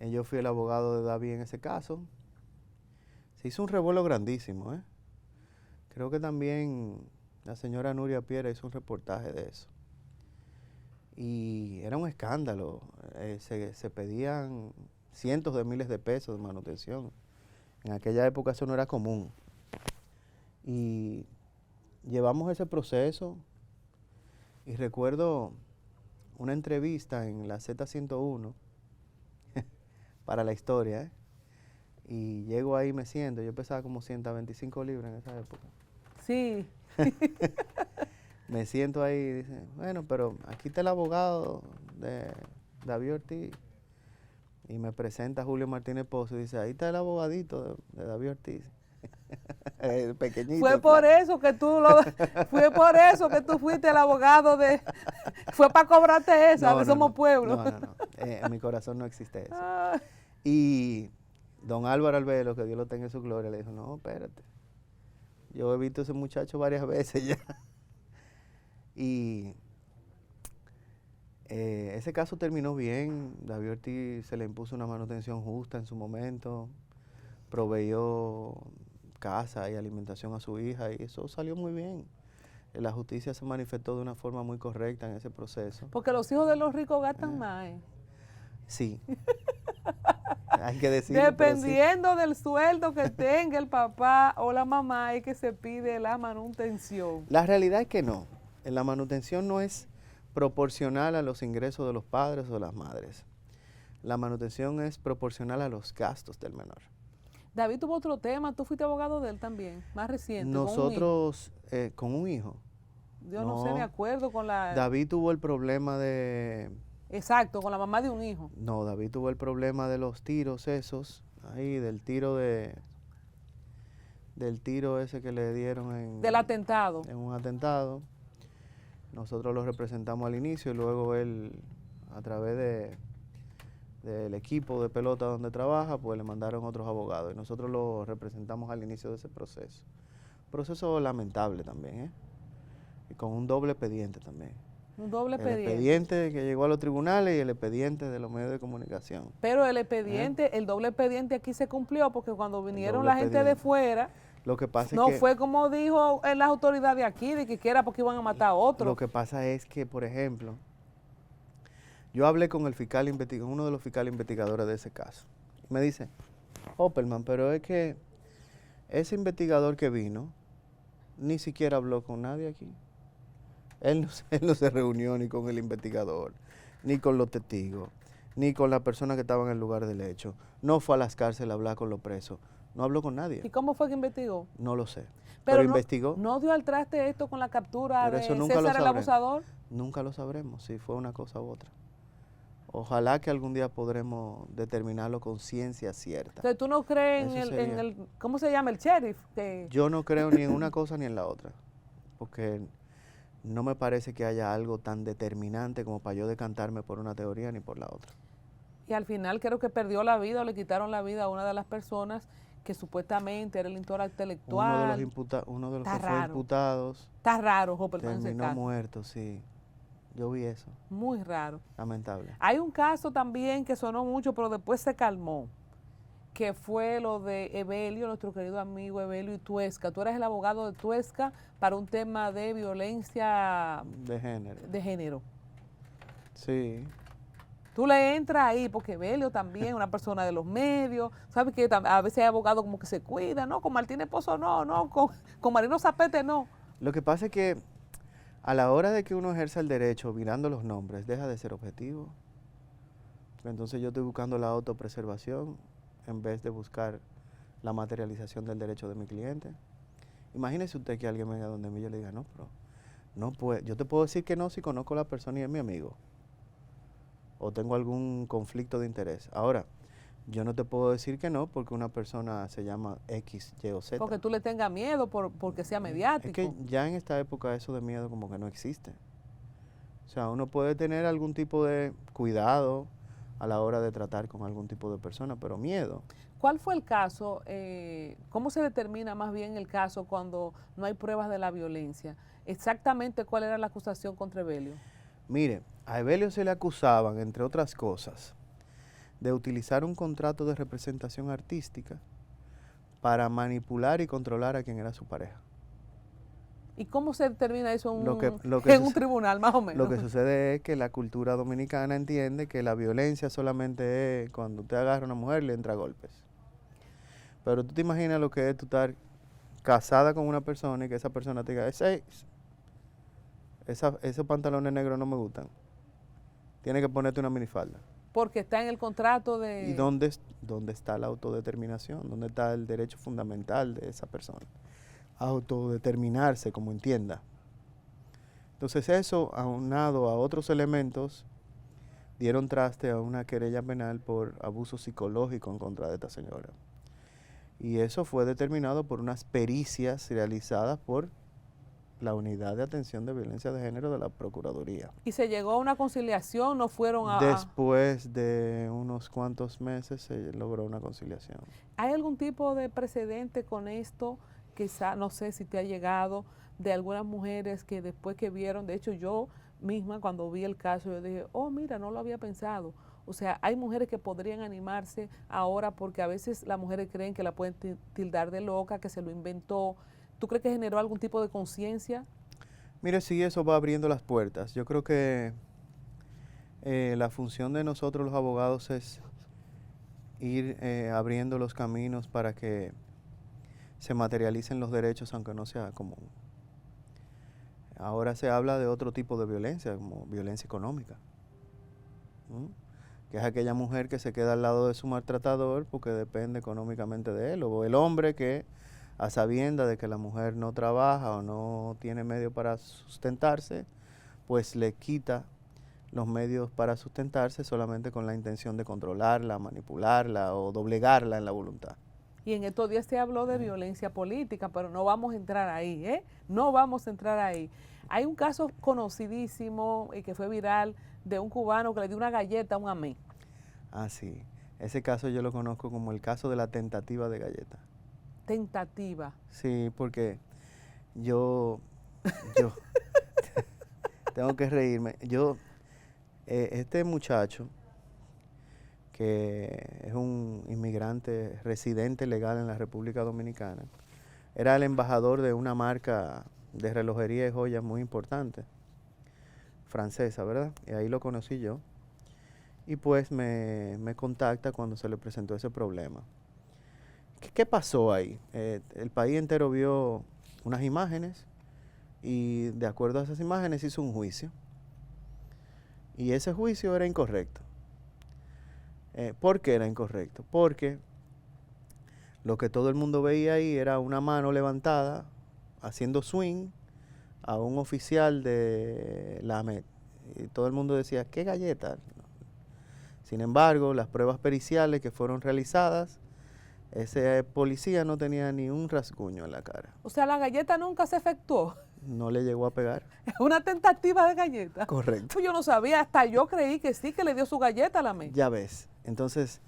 Yo fui el abogado de David en ese caso. Se hizo un revuelo grandísimo, ¿eh? Creo que también la señora Nuria Piera hizo un reportaje de eso. Y era un escándalo. Se pedían cientos de miles de pesos de manutención. En aquella época eso no era común. Y llevamos ese proceso. Y recuerdo una entrevista en la Z101 para la historia, ¿eh? Y llego ahí, me siento. Yo pesaba como 125 libras en esa época. Sí. Me siento ahí y dice, bueno, pero aquí está el abogado de David Ortiz. Y me presenta Julio Martínez Pozo y dice, ahí está el abogadito de David Ortiz. El pequeñito. Fue por eso que tú fuiste el abogado de... Fue para cobrarte esa, de Somos Pueblo. No. En mi corazón no existe eso. Y don Álvaro Albelo, que Dios lo tenga en su gloria, le dijo, no, espérate. Yo he visto a ese muchacho varias veces ya. Y ese caso terminó bien. David Ortiz se le impuso una manutención justa en su momento. Proveyó casa y alimentación a su hija y eso salió muy bien. La justicia se manifestó de una forma muy correcta en ese proceso. Porque los hijos de los ricos gastan más. Sí. Hay que decirlo. Dependiendo del sueldo que tenga el papá o la mamá es que se pide la manutención. La realidad es que no. La manutención no es proporcional a los ingresos de los padres o de las madres. La manutención es proporcional a los gastos del menor. David tuvo otro tema, tú fuiste abogado de él también, más reciente. Nosotros, con un hijo. Yo no sé, de acuerdo con la... David tuvo el problema de... Exacto, con la mamá de un hijo. No, David tuvo el problema de los tiros esos, ahí, del tiro ese que le dieron en... Del atentado. En un atentado. Nosotros lo representamos al inicio y luego él, a través del equipo de pelota donde trabaja, pues le mandaron otros abogados y nosotros lo representamos al inicio de ese proceso. Proceso lamentable también, ¿eh? Y con un doble expediente también. Un doble expediente. El expediente que llegó a los tribunales y el expediente de los medios de comunicación. Pero el expediente, el doble expediente aquí se cumplió porque cuando vinieron la gente de fuera, lo que pasa no es que, fue como dijo las autoridades de aquí, de que era porque iban a matar a otro. Lo que pasa es que, por ejemplo, yo hablé con el fiscal uno de los fiscales investigadores de ese caso. Me dice, Opperman, pero es que ese investigador que vino ni siquiera habló con nadie aquí. Él no se reunió ni con el investigador, ni con los testigos, ni con la persona que estaba en el lugar del hecho. No fue a las cárceles a hablar con los presos. No habló con nadie. ¿Y cómo fue que investigó? No lo sé. Pero investigó. ¿No dio al traste esto con la captura pero de eso nunca César el abusador? Nunca lo sabremos si fue una cosa u otra. Ojalá que algún día podremos determinarlo con ciencia cierta. Entonces, ¿tú no crees en Eso el, sería. ¿cómo se llama? El sheriff. Que, Yo no creo ni en una cosa ni en la otra, porque no me parece que haya algo tan determinante como para yo decantarme por una teoría ni por la otra. y al final creo que perdió la vida o le quitaron la vida a una de las personas que supuestamente era el intelectual. Uno de los Está que fue raro. imputados Está raro, Hopper, en ese terminó caso. muerto, sí. Yo vi eso, Muy raro. lamentable. Hay un caso también que sonó mucho, pero después se calmó, que fue lo de Evelio, nuestro querido amigo Evelio y Tuesca. Tú eres el abogado de Tuesca para un tema de violencia De género. de género. Sí. Tú le entras ahí, porque Evelio también, una persona de los medios, ¿sabes que a veces hay abogados como que se cuidan, ¿no? Con Martínez Pozo no, con Marino Zapete no. Lo que pasa es que a la hora de que uno ejerza el derecho mirando los nombres, deja de ser objetivo. Entonces yo estoy buscando la autopreservación en vez de buscar la materialización del derecho de mi cliente. Imagínese usted que alguien venga donde mí y yo le diga, no, pero no puede. Yo te puedo decir que no si conozco a la persona y es mi amigo. O tengo algún conflicto de interés. Ahora, yo no te puedo decir que no porque una persona se llama X, Y o Z. Porque tú le tengas miedo porque sea mediático. Es que ya en esta época eso de miedo como que no existe. O sea, uno puede tener algún tipo de cuidado a la hora de tratar con algún tipo de persona, pero miedo. ¿Cuál fue el caso? ¿Cómo se determina más bien el caso cuando no hay pruebas de la violencia? Exactamente cuál era la acusación contra Evelio. Mire, a Evelio se le acusaban, entre otras cosas, de utilizar un contrato de representación artística para manipular y controlar a quien era su pareja. ¿Y cómo se determina eso en que un tribunal, más o menos? Lo que sucede es que la cultura dominicana entiende que la violencia solamente es cuando usted agarra a una mujer y le entra a golpes. Pero tú te imaginas lo que es tú estar casada con una persona y que esa persona te diga, esos pantalones negros no me gustan. Tienes que ponerte una minifalda. Porque está en el contrato de... ¿Y dónde está la autodeterminación? ¿Dónde está el derecho fundamental de esa persona? Autodeterminarse como entienda. Entonces eso, aunado a otros elementos, dieron traste a una querella penal por abuso psicológico en contra de esta señora. Y eso fue determinado por unas pericias realizadas por la Unidad de Atención de Violencia de Género de la Procuraduría. ¿Y se llegó a una conciliación? ¿No fueron a...? Después de unos cuantos meses se logró una conciliación. ¿Hay algún tipo de precedente con esto? Quizá, no sé si te ha llegado, de algunas mujeres que después que vieron, de hecho yo misma cuando vi el caso, yo dije, oh mira, no lo había pensado. O sea, hay mujeres que podrían animarse ahora porque a veces las mujeres creen que la pueden tildar de loca, que se lo inventó. ¿Tú crees que generó algún tipo de conciencia? Mire, sí, eso va abriendo las puertas. Yo creo que la función de nosotros los abogados es ir abriendo los caminos para que se materialicen los derechos aunque no sea común. Ahora se habla de otro tipo de violencia, como violencia económica, ¿no? Que es aquella mujer que se queda al lado de su maltratador porque depende económicamente de él, o el hombre que a sabiendas de que la mujer no trabaja o no tiene medios para sustentarse, pues le quita los medios para sustentarse solamente con la intención de controlarla, manipularla o doblegarla en la voluntad. Y en estos días se habló de violencia política, pero no vamos a entrar ahí, ¿eh? No vamos a entrar ahí. Hay un caso conocidísimo y que fue viral de un cubano que le dio una galleta a un amén. Ah, sí. Ese caso yo lo conozco como el caso de la tentativa de galleta. Tentativa. Sí, porque yo tengo que reírme. Este muchacho, que es un inmigrante residente legal en la República Dominicana, era el embajador de una marca de relojería y joyas muy importante, francesa, ¿verdad? Y ahí lo conocí yo. Y pues me contacta cuando se le presentó ese problema. ¿Qué pasó ahí? El país entero vio unas imágenes y de acuerdo a esas imágenes hizo un juicio. Y ese juicio era incorrecto. ¿Por qué era incorrecto? Porque lo que todo el mundo veía ahí era una mano levantada haciendo swing a un oficial de la AMET. Y todo el mundo decía, ¿qué galleta? Sin embargo, las pruebas periciales que fueron realizadas, ese policía no tenía ni un rasguño en la cara. O sea, la galleta nunca se efectuó. No le llegó a pegar. Es una tentativa de galleta. Correcto. Yo no sabía, hasta yo creí que sí, que le dio su galleta a la MEI. Ya ves. Entonces,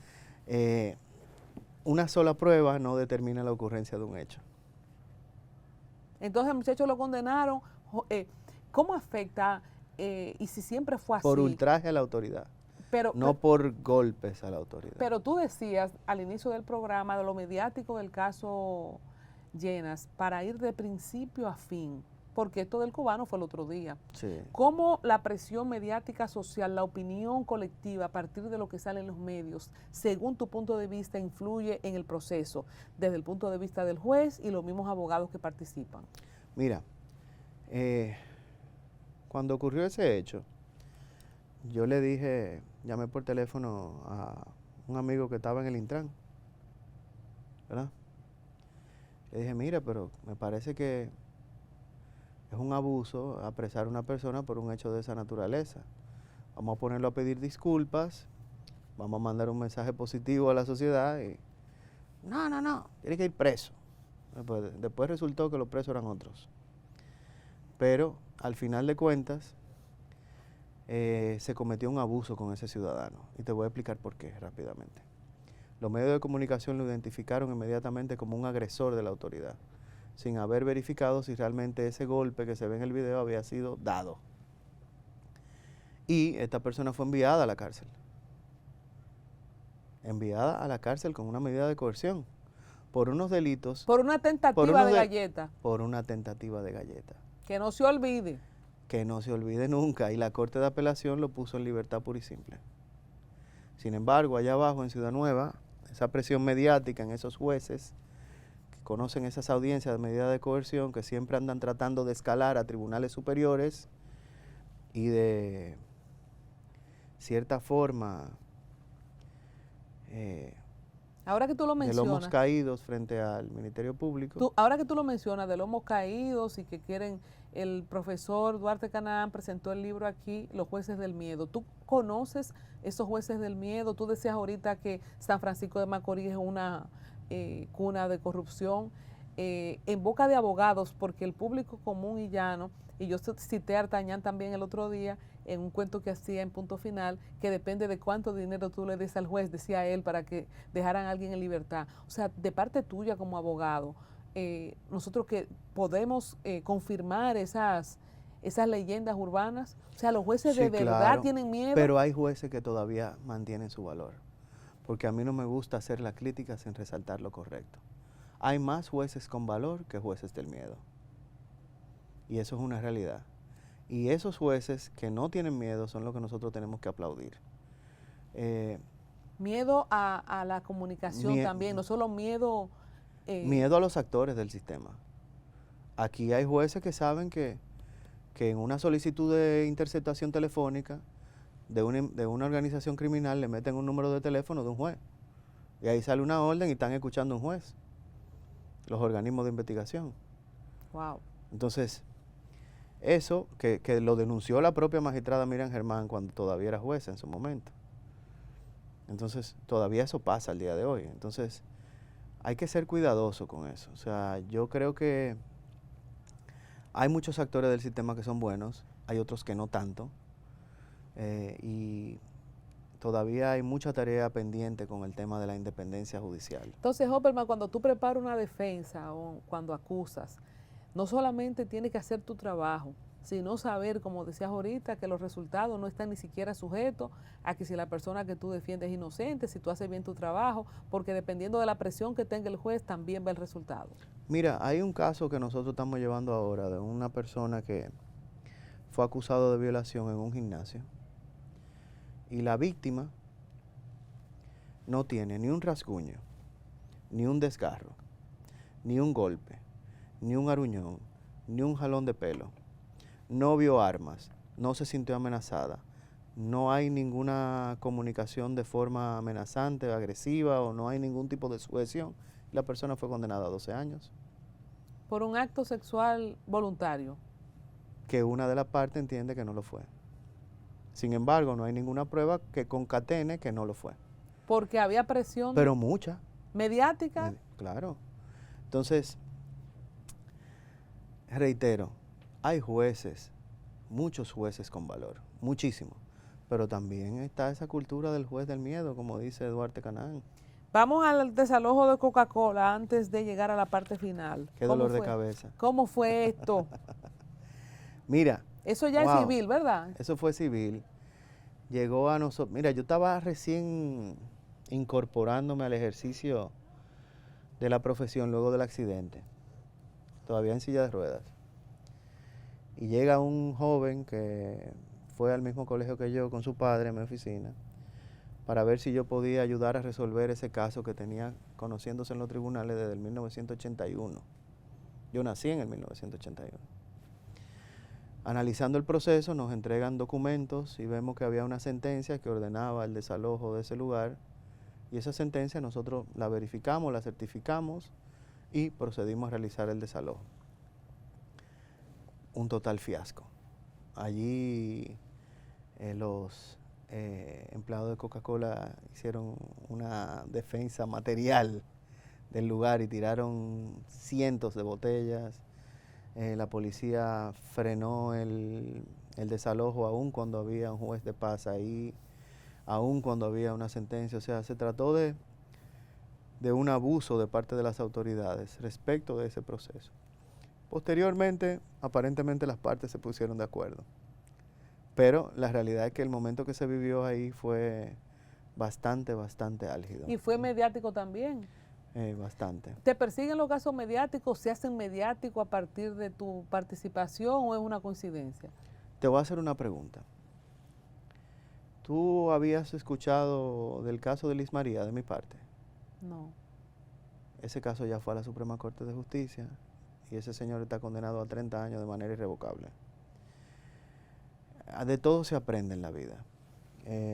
una sola prueba no determina la ocurrencia de un hecho. Entonces el muchacho lo condenaron. ¿Cómo afecta y si siempre fue así? Por ultraje a la autoridad, no por golpes a la autoridad. Pero tú decías al inicio del programa de lo mediático del caso Llenas, para ir de principio a fin, porque esto del cubano fue el otro día. Sí. ¿Cómo la presión mediática social, la opinión colectiva a partir de lo que sale en los medios, según tu punto de vista, influye en el proceso, desde el punto de vista del juez y los mismos abogados que participan? Mira, cuando ocurrió ese hecho, yo le dije, llamé por teléfono a un amigo que estaba en el Intran, ¿verdad? Le dije, mira, pero me parece que es un abuso apresar a una persona por un hecho de esa naturaleza. Vamos a ponerlo a pedir disculpas, vamos a mandar un mensaje positivo a la sociedad y no, tiene que ir preso. Después resultó que los presos eran otros. Pero al final de cuentas se cometió un abuso con ese ciudadano y te voy a explicar por qué rápidamente. Los medios de comunicación lo identificaron inmediatamente como un agresor de la autoridad, sin haber verificado si realmente ese golpe que se ve en el video había sido dado. Y esta persona fue enviada a la cárcel. Enviada a la cárcel con una medida de coerción por unos delitos. Por una tentativa de galleta. Por una tentativa de galleta. Que no se olvide. Que no se olvide nunca. Y la Corte de Apelación lo puso en libertad pura y simple. Sin embargo, allá abajo en Ciudad Nueva, esa presión mediática en esos jueces que conocen esas audiencias de medida de coerción, que siempre andan tratando de escalar a tribunales superiores y de cierta forma ahora que tú lo mencionas, de lomos caídos frente al Ministerio Público. Ahora que tú lo mencionas, de lomos caídos y que quieren, el profesor Duarte Canaán presentó el libro aquí, Los Jueces del Miedo. ¿Tú conoces esos jueces del miedo? Tú decías ahorita que San Francisco de Macorís es una cuna de corrupción. En boca de abogados, porque el público común y llano, y yo cité a Artañán también el otro día en un cuento que hacía en Punto Final, que depende de cuánto dinero tú le des al juez, decía él, para que dejaran a alguien en libertad. O sea, de parte tuya como abogado, nosotros que podemos confirmar esas leyendas urbanas, o sea, los jueces Sí, de verdad claro, tienen miedo. pero hay jueces que todavía mantienen su valor, porque a mí no me gusta hacer la crítica sin resaltar lo correcto. Hay más jueces con valor que jueces del miedo. Y eso es una realidad. Y esos jueces que no tienen miedo son los que nosotros tenemos que aplaudir. Miedo a la comunicación también, no solo miedo... miedo a los actores del sistema. Aquí hay jueces que saben que en una solicitud de interceptación telefónica de una organización criminal le meten un número de teléfono de un juez. Y ahí sale una orden y están escuchando a un juez. Los organismos de investigación. Wow. Entonces, eso que lo denunció la propia magistrada Miriam Germán cuando todavía era jueza en su momento. Entonces, todavía eso pasa al día de hoy. Entonces, hay que ser cuidadoso con eso. O sea, yo creo que hay muchos actores del sistema que son buenos, hay otros que no tanto. Y todavía hay mucha tarea pendiente con el tema de la independencia judicial. Entonces, Hopperman, cuando tú preparas una defensa o cuando acusas, no solamente tienes que hacer tu trabajo, sino saber, como decías ahorita, que los resultados no están ni siquiera sujetos a que si la persona que tú defiendes es inocente, si tú haces bien tu trabajo, porque dependiendo de la presión que tenga el juez, también va el resultado. Mira, hay un caso que nosotros estamos llevando ahora de una persona que fue acusado de violación en un gimnasio y la víctima no tiene ni un rasguño, ni un desgarro, ni un golpe, ni un aruñón, ni un jalón de pelo. No vio armas, no se sintió amenazada, no hay ninguna comunicación de forma amenazante o agresiva o no hay ningún tipo de sujeción. La persona fue condenada a 12 años. Por un acto sexual voluntario. Que una de las partes entiende que no lo fue. Sin embargo, no hay ninguna prueba que concatene que no lo fue. Porque había presión Pero mucha. mediática. Claro. Entonces, reitero, hay jueces, muchos jueces con valor, muchísimos. Pero también está esa cultura del juez del miedo, como dice Duarte Canán. Vamos al desalojo de Coca-Cola antes de llegar a la parte final. Qué dolor de cabeza. ¿Cómo fue esto? Mira. Eso ya es civil, ¿verdad? Eso fue civil. Llegó a nosotros. Mira, yo estaba recién incorporándome al ejercicio de la profesión luego del accidente. Todavía en silla de ruedas. Y llega un joven que fue al mismo colegio que yo con su padre en mi oficina para ver si yo podía ayudar a resolver ese caso que tenía conociéndose en los tribunales desde el 1981. Yo nací en el 1981. Analizando el proceso, nos entregan documentos y vemos que había una sentencia que ordenaba el desalojo de ese lugar, y esa sentencia nosotros la verificamos, la certificamos y procedimos a realizar el desalojo. Un total fiasco. Allí los empleados de Coca-Cola hicieron una defensa material del lugar y tiraron cientos de botellas. La policía frenó el desalojo aún cuando había un juez de paz ahí, aún cuando había una sentencia. O sea, se trató de un abuso de parte de las autoridades respecto de ese proceso. Posteriormente, aparentemente las partes se pusieron de acuerdo. Pero la realidad es que el momento que se vivió ahí fue bastante álgido. Y fue mediático también. Bastante. ¿Te persiguen los casos mediáticos? ¿Se hacen mediáticos a partir de tu participación o es una coincidencia? Te voy a hacer una pregunta. ¿Tú habías escuchado del caso de Liz María de mi parte? No. Ese caso ya fue a la Suprema Corte de Justicia y ese señor está condenado a 30 años de manera irrevocable. De todo se aprende en la vida.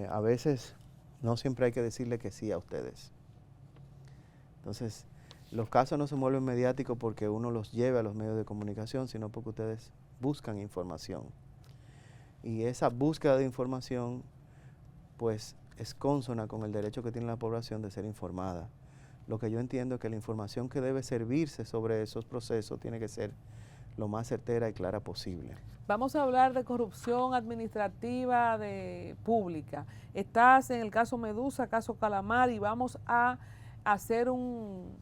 A veces no siempre hay que decirle que sí a ustedes. Entonces, los casos no se vuelven mediáticos porque uno los lleve a los medios de comunicación, sino porque ustedes buscan información. Y esa búsqueda de información, pues, es consona con el derecho que tiene la población de ser informada. Lo que yo entiendo es que la información que debe servirse sobre esos procesos tiene que ser lo más certera y clara posible. Vamos a hablar de corrupción administrativa pública. Estás en el caso Medusa, caso Calamar, y vamos a hacer un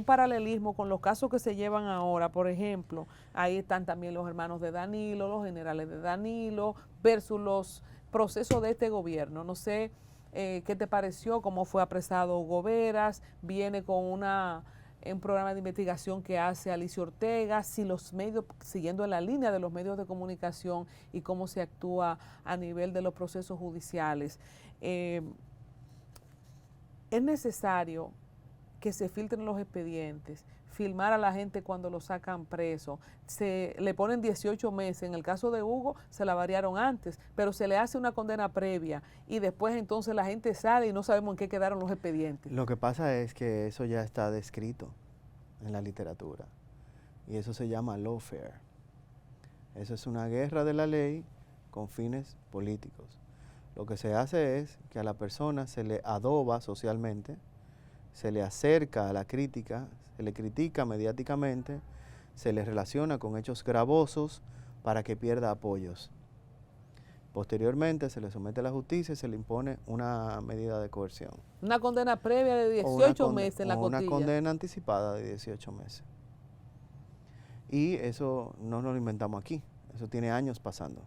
paralelismo con los casos que se llevan ahora. Por ejemplo, ahí están también los hermanos de Danilo, los generales de Danilo, versus los procesos de este gobierno. No sé qué te pareció, cómo fue apresado Hugo Veras, viene con un programa de investigación que hace Alicia Ortega, si los medios, siguiendo en la línea de los medios de comunicación y cómo se actúa a nivel de los procesos judiciales. Es necesario que se filtren los expedientes, filmar a la gente cuando lo sacan preso. Se le ponen 18 meses, en el caso de Hugo se la variaron antes, pero se le hace una condena previa y después entonces la gente sale y no sabemos en qué quedaron los expedientes. Lo que pasa es que eso ya está descrito en la literatura y eso se llama lawfare. Eso es una guerra de la ley con fines políticos. Lo que se hace es que a la persona se le adoba socialmente, se le acerca a la crítica, se le critica mediáticamente, se le relaciona con hechos gravosos para que pierda apoyos. Posteriormente se le somete a la justicia y se le impone una medida de coerción. Una condena previa de 18 meses en la cotilla. Una condena anticipada de 18 meses. Y eso no nos lo inventamos aquí, eso tiene años pasando.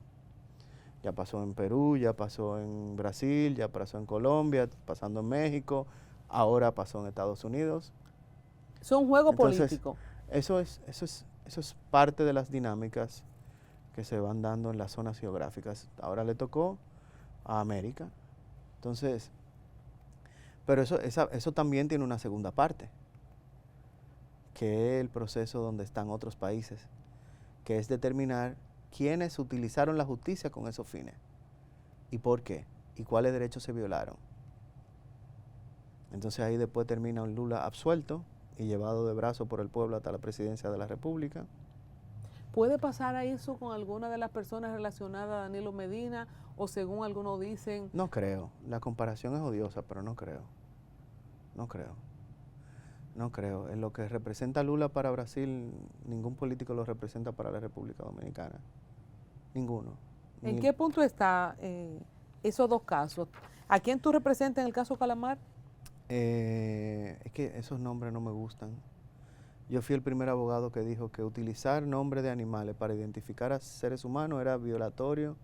Ya pasó en Perú, ya pasó en Brasil, ya pasó en Colombia, pasando en México, ahora pasó en Estados Unidos. Es un juego político. Eso es parte de las dinámicas que se van dando en las zonas geográficas. Ahora le tocó a América. Entonces, pero eso también tiene una segunda parte, que es el proceso donde están otros países, que es determinar quiénes utilizaron la justicia con esos fines y por qué y cuáles derechos se violaron. Entonces ahí después termina un Lula absuelto y llevado de brazo por el pueblo hasta la presidencia de la República. ¿Puede pasar a eso con alguna de las personas relacionadas a Danilo Medina o según algunos dicen? No creo. La comparación es odiosa, pero no creo. No creo. No creo. En lo que representa Lula para Brasil, ningún político lo representa para la República Dominicana. Ninguno. ¿En qué punto está esos dos casos? ¿A quién tú representas en el caso Calamar? Es que esos nombres no me gustan. Yo fui el primer abogado que dijo que utilizar nombres de animales para identificar a seres humanos era violatorio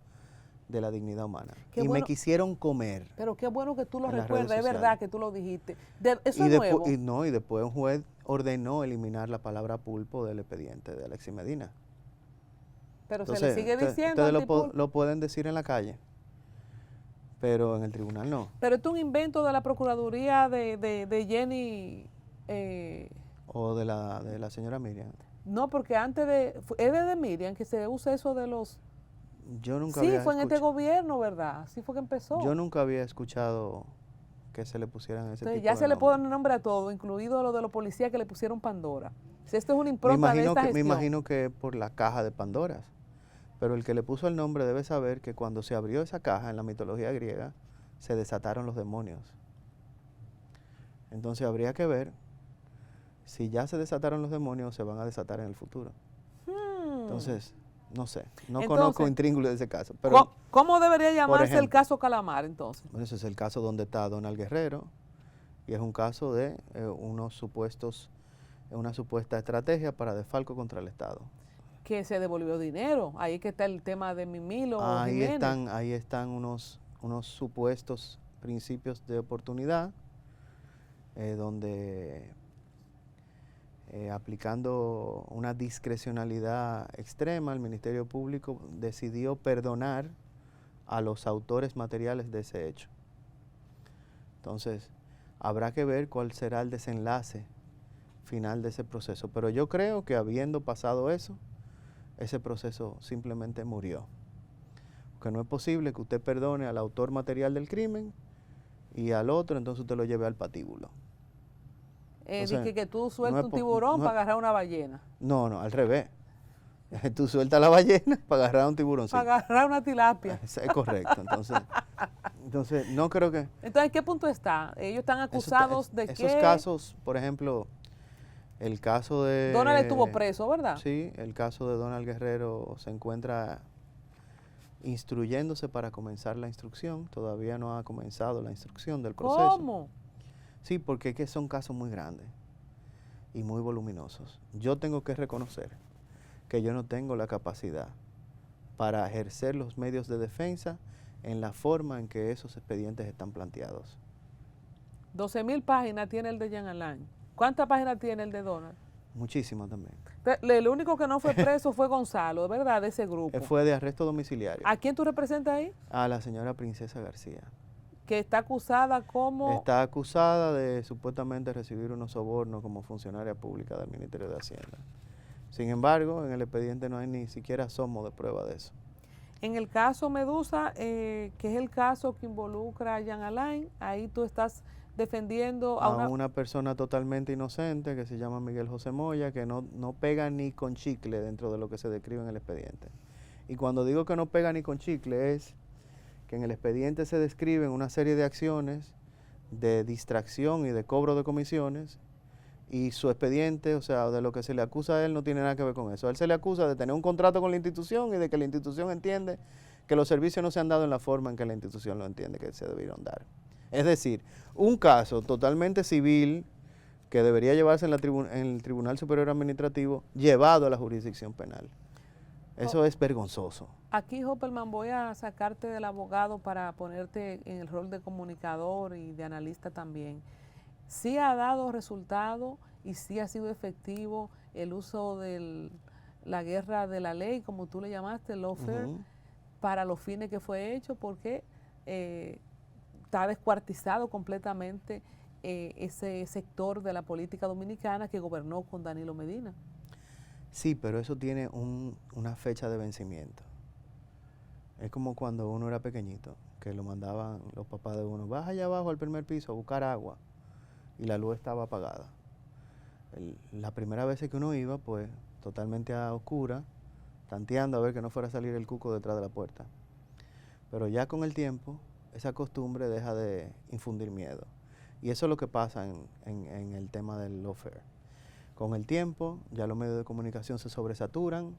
de la dignidad humana. Qué y bueno, me quisieron comer. pero qué bueno que tú lo en las recuerdas, redes es verdad sociales. que tú lo dijiste. Eso Y, es nuevo. y después un juez ordenó eliminar la palabra pulpo del expediente de Alexis Medina. Pero Entonces, se le sigue diciendo ustedes antipulpo. lo pueden decir en la calle, pero en el tribunal no. Pero esto es un invento de la Procuraduría de Jenny. O de la señora Miriam. No, porque antes es de Miriam que se usa eso de los... Yo nunca Sí, había fue en este escuchado. gobierno, ¿verdad? Así fue que empezó. Yo nunca había escuchado que se le pusieran ese Entonces tipo ya de se le nombres. puede poner nombre a todo, incluido lo de los policías que le pusieron Pandora. Si esto es una Me impronta de imagino esta me gestión. imagino que por la caja de Pandoras. Pero el que le puso el nombre debe saber que cuando se abrió esa caja en la mitología griega, se desataron los demonios. Entonces habría que ver si ya se desataron los demonios o se van a desatar en el futuro. Entonces, no sé, no conozco intríngulis de ese caso. Pero ¿Cómo debería llamarse el ejemplo, caso Calamar entonces? bueno, ese es el caso donde está Donald Guerrero y es un caso de una supuesta estrategia para desfalco contra el Estado. Que se devolvió dinero. Ahí que está el tema de Mimilo Ahí Jiménez. están unos supuestos principios de oportunidad donde aplicando una discrecionalidad extrema, el Ministerio Público decidió perdonar a los autores materiales de ese hecho. Entonces, habrá que ver cuál será el desenlace final de ese proceso. Pero yo creo que habiendo pasado eso, ese proceso simplemente murió. Porque no es posible que usted perdone al autor material del crimen y al otro, entonces usted lo lleve al patíbulo. Dice que tú sueltas un tiburón para agarrar una ballena. No, al revés. Tú sueltas la ballena para agarrar un tiburón. Para agarrar una tilapia. Es correcto. Entonces, no creo que... Entonces, ¿en qué punto está? Ellos están acusados de que... Esos casos, por ejemplo, el caso de... Donald estuvo preso, ¿verdad? Sí, el caso de Donald Guerrero se encuentra instruyéndose para comenzar la instrucción. Todavía no ha comenzado la instrucción del proceso. ¿Cómo? Sí, porque es que son casos muy grandes y muy voluminosos. Yo tengo que reconocer que yo no tengo la capacidad para ejercer los medios de defensa en la forma en que esos expedientes están planteados. 12,000 páginas tiene el de Jean Alain. ¿Cuántas páginas tiene el de Donald? Muchísimas también. El único que no fue preso fue Gonzalo, de verdad, de ese grupo. Fue de arresto domiciliario. ¿A quién tú representas ahí? A la señora Princesa García. Que está acusada como... Está acusada de supuestamente recibir unos sobornos como funcionaria pública del Ministerio de Hacienda. Sin embargo, en el expediente no hay ni siquiera asomo de prueba de eso. En el caso Medusa, que es el caso que involucra a Jean Alain, ahí tú estás defendiendo a una persona totalmente inocente que se llama Miguel José Moya, que no pega ni con chicle dentro de lo que se describe en el expediente. Y cuando digo que no pega ni con chicle es que en el expediente se describen una serie de acciones de distracción y de cobro de comisiones y su expediente, o sea, de lo que se le acusa a él no tiene nada que ver con eso. A él se le acusa de tener un contrato con la institución y de que la institución entiende que los servicios no se han dado en la forma en que la institución lo entiende que se debieron dar. Es decir, un caso totalmente civil que debería llevarse en el Tribunal Superior Administrativo llevado a la jurisdicción penal. Eso es vergonzoso. Aquí, Hopperman, voy a sacarte del abogado para ponerte en el rol de comunicador y de analista también. Sí ha dado resultado y sí ha sido efectivo el uso de la guerra de la ley, como tú le llamaste, lawfare, para los fines que fue hecho, porque está descuartizado completamente ese sector de la política dominicana que gobernó con Danilo Medina. Sí, pero eso tiene una fecha de vencimiento. Es como cuando uno era pequeñito, que lo mandaban los papás de uno, baja allá abajo al primer piso a buscar agua, y la luz estaba apagada. La primera vez que uno iba, pues, totalmente a oscura, tanteando a ver que no fuera a salir el cuco detrás de la puerta. Pero ya con el tiempo, esa costumbre deja de infundir miedo. Y eso es lo que pasa en el tema del lawfare. Con el tiempo, ya los medios de comunicación se sobresaturan,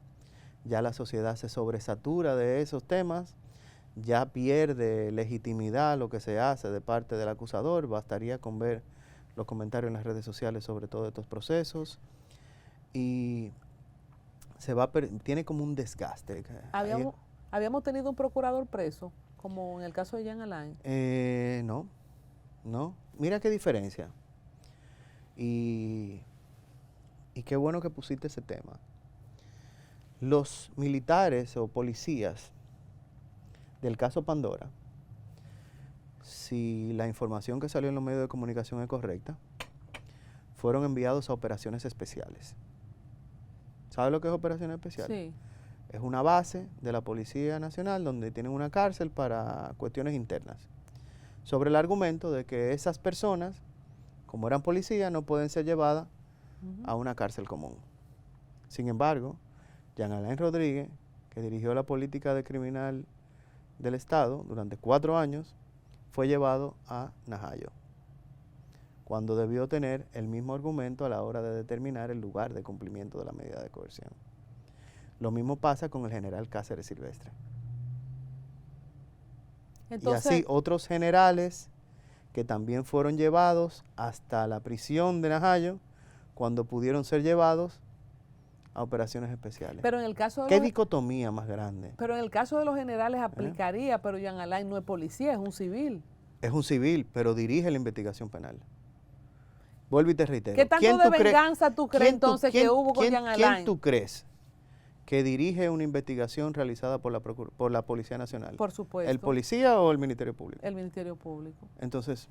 ya la sociedad se sobresatura de esos temas, ya pierde legitimidad lo que se hace de parte del acusador. Bastaría con ver los comentarios en las redes sociales sobre todos estos procesos y tiene como un desgaste. Habíamos tenido un procurador preso, como en el caso de Jean Alain. No. Mira qué diferencia. Y qué bueno que pusiste ese tema. Los militares o policías del caso Pandora, si la información que salió en los medios de comunicación es correcta, fueron enviados a operaciones especiales. ¿Sabes lo que es operaciones especiales? Sí. Es una base de la Policía Nacional donde tienen una cárcel para cuestiones internas. Sobre el argumento de que esas personas, como eran policías, no pueden ser llevadas a una cárcel común. Sin embargo, Jean Alain Rodríguez, que dirigió la política de criminal del Estado durante 4 años, fue llevado a Najayo, cuando debió tener el mismo argumento a la hora de determinar el lugar de cumplimiento de la medida de coerción. Lo mismo pasa con el general Cáceres Silvestre. Entonces, y así otros generales que también fueron llevados hasta la prisión de Najayo cuando pudieron ser llevados a operaciones especiales. Pero en el caso de ¿Qué dicotomía más grande? Pero en el caso de los generales aplicaría, pero Jean Alain no es policía, es un civil. Es un civil, pero dirige la investigación penal. Vuelvo y te reitero. ¿Qué tanto de venganza tú crees entonces que hubo con Jean Alain? ¿Quién tú crees que dirige una investigación realizada por la Policía Nacional? Por supuesto. ¿El policía o el Ministerio Público? El Ministerio Público. Entonces,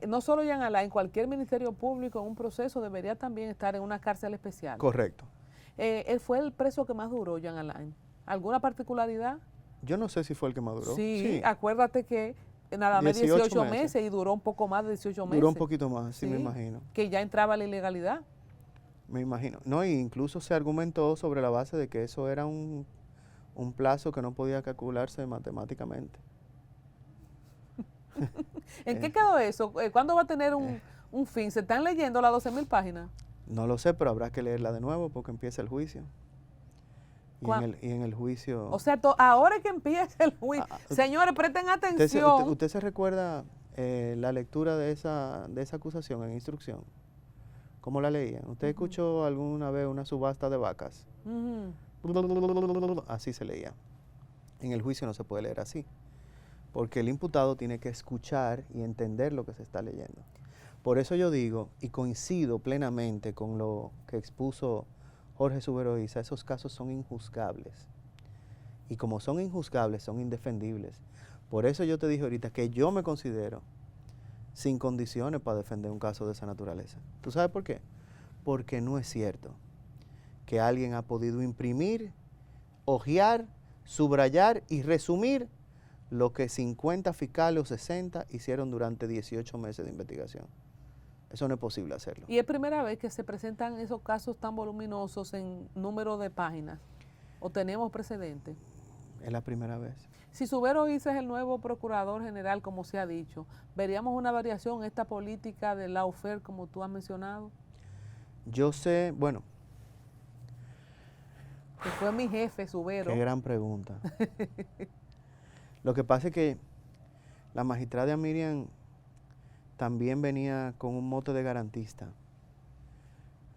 no solo Jean Alain, cualquier Ministerio Público en un proceso debería también estar en una cárcel especial. Correcto. Él fue el preso que más duró, Jean Alain. ¿Alguna particularidad? Yo no sé si fue el que más duró. Sí, acuérdate que nada más 18 meses y duró un poco más de 18 meses. Duró un poquito más, sí, me imagino. Que ya entraba la ilegalidad. Me imagino. No, e incluso se argumentó sobre la base de que eso era un plazo que no podía calcularse matemáticamente. ¿En qué quedó eso? ¿Cuándo va a tener un fin? ¿Se están leyendo las 12,000 páginas? No lo sé, pero habrá que leerla de nuevo porque empieza el juicio. Y en el juicio... O sea, ahora es que empieza el juicio. Señores, presten atención. ¿Usted se recuerda la lectura de esa acusación en instrucción? ¿Cómo la leían? ¿Usted escuchó alguna vez una subasta de vacas? Así se leía. En el juicio no se puede leer así, porque el imputado tiene que escuchar y entender lo que se está leyendo. Por eso yo digo, y coincido plenamente con lo que expuso Jorge Subero Isa, esos casos son injuzgables. Y como son injuzgables, son indefendibles. Por eso yo te dije ahorita que yo me considero sin condiciones para defender un caso de esa naturaleza. ¿Tú sabes por qué? Porque no es cierto que alguien ha podido imprimir, hojear, subrayar y resumir lo que 50 fiscales o 60 hicieron durante 18 meses de investigación. Eso no es posible hacerlo. ¿Y es primera vez que se presentan esos casos tan voluminosos en número de páginas? ¿O tenemos precedentes? Es la primera vez. Si Subero Isa es el nuevo procurador general, como se ha dicho, ¿veríamos una variación en esta política de lawfare, como tú has mencionado? Yo sé, bueno. Que fue mi jefe, Subero. Qué gran pregunta. Lo que pasa es que la magistrada Miriam también venía con un mote de garantista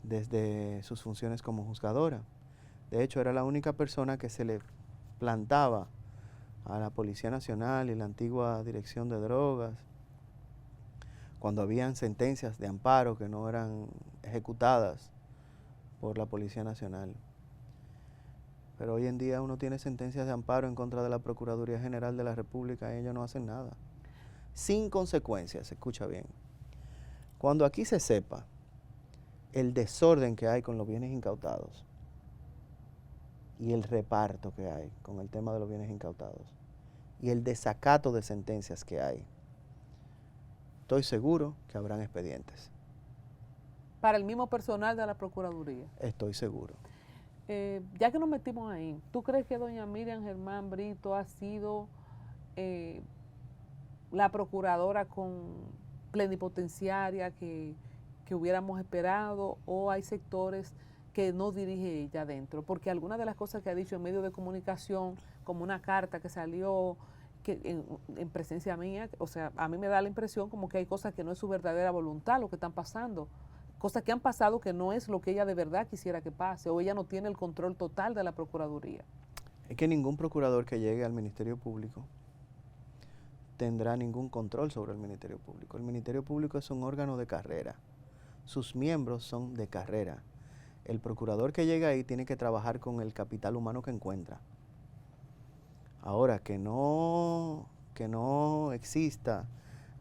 desde sus funciones como juzgadora. De hecho, era la única persona que se le plantaba a la Policía Nacional y la antigua Dirección de Drogas cuando habían sentencias de amparo que no eran ejecutadas por la Policía Nacional. Pero hoy en día uno tiene sentencias de amparo en contra de la Procuraduría General de la República y ellos no hacen nada. Sin consecuencias, escucha bien. Cuando aquí se sepa el desorden que hay con los bienes incautados y el reparto que hay con el tema de los bienes incautados y el desacato de sentencias que hay, estoy seguro que habrán expedientes. Para el mismo personal de la Procuraduría. Estoy seguro. ya que nos metimos ahí, ¿tú crees que doña Miriam Germán Brito ha sido la procuradora con plenipotenciaria que hubiéramos esperado, o hay sectores que no dirige ella adentro? Porque algunas de las cosas que ha dicho en medios de comunicación, como una carta que salió en presencia mía, o sea, a mí me da la impresión como que hay cosas que no es su verdadera voluntad lo que están pasando, cosas que han pasado que no es lo que ella de verdad quisiera que pase, o ella no tiene el control total de la Procuraduría. Es que ningún procurador que llegue al Ministerio Público tendrá ningún control sobre el Ministerio Público. El Ministerio Público es un órgano de carrera. Sus miembros son de carrera. El procurador que llega ahí tiene que trabajar con el capital humano que encuentra. Ahora, que no exista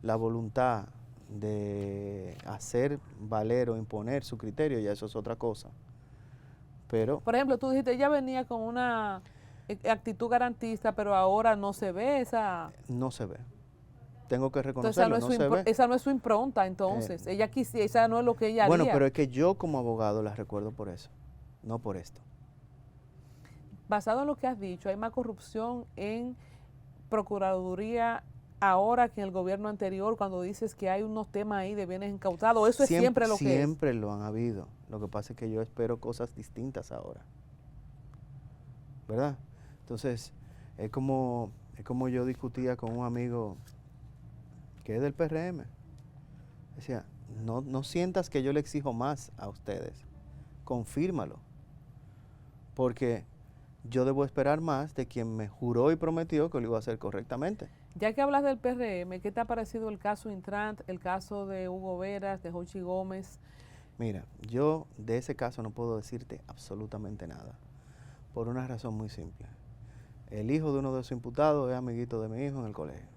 la voluntad de hacer valer o imponer su criterio, ya eso es otra cosa. Pero, por ejemplo, tú dijiste, ella venía con una actitud garantista, pero ahora no se ve esa... No se ve. Tengo que reconocerlo, entonces, no se ve. esa no es su impronta, entonces. Ella quisiera, esa no es lo que ella bueno, haría. pero es que yo como abogado la recuerdo por eso, no por esto. Basado en lo que has dicho, hay más corrupción en Procuraduría ahora que en el gobierno anterior, cuando dices que hay unos temas ahí de bienes incautados. Eso es siempre lo que es. Siempre lo han habido. Lo que pasa es que yo espero cosas distintas ahora. ¿Verdad? Entonces, es como yo discutía con un amigo que es del PRM. Decía, no sientas que yo le exijo más a ustedes. Confírmalo. Porque yo debo esperar más de quien me juró y prometió que lo iba a hacer correctamente. Ya que hablas del PRM, ¿qué te ha parecido el caso Intrant, el caso de Hugo Veras, de Jochi Gómez? Mira, yo de ese caso no puedo decirte absolutamente nada, por una razón muy simple. El hijo de uno de esos imputados es amiguito de mi hijo en el colegio.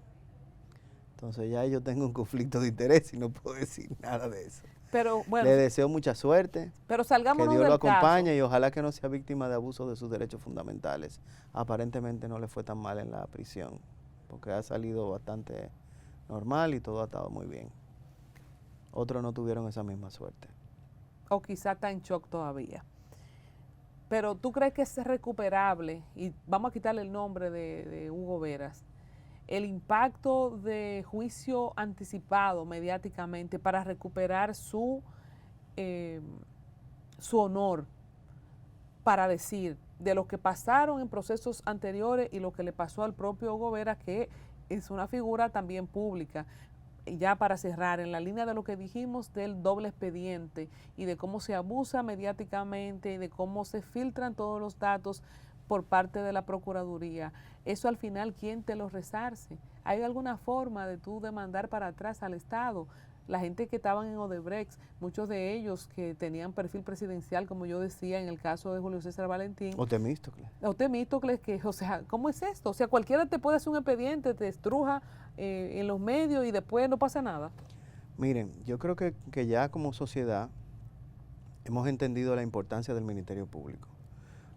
Entonces ya yo tengo un conflicto de interés y no puedo decir nada de eso. Pero bueno, le deseo mucha suerte, pero salgámonos que Dios lo del acompañe caso. y ojalá que no sea víctima de abuso de sus derechos fundamentales. Aparentemente no le fue tan mal en la prisión, porque ha salido bastante normal y todo ha estado muy bien. Otros no tuvieron esa misma suerte. O quizá está en shock todavía. Pero ¿tú crees que es recuperable? Y vamos a quitarle el nombre de Hugo Veras. El impacto de juicio anticipado mediáticamente para recuperar su honor, para decir de lo que pasaron en procesos anteriores y lo que le pasó al propio Hugo Veras, que es una figura también pública. Ya para cerrar, en la línea de lo que dijimos del doble expediente y de cómo se abusa mediáticamente y de cómo se filtran todos los datos por parte de la Procuraduría, eso al final, ¿quién te lo resarce? ¿Hay alguna forma de tú demandar para atrás al Estado? La gente que estaban en Odebrecht, muchos de ellos que tenían perfil presidencial, como yo decía en el caso de Julio César Valentín. O Temístocles. O Temístocles, que, o sea, ¿cómo es esto? O sea, cualquiera te puede hacer un expediente, te estruja en los medios y después no pasa nada. Miren, yo creo que ya como sociedad hemos entendido la importancia del Ministerio Público.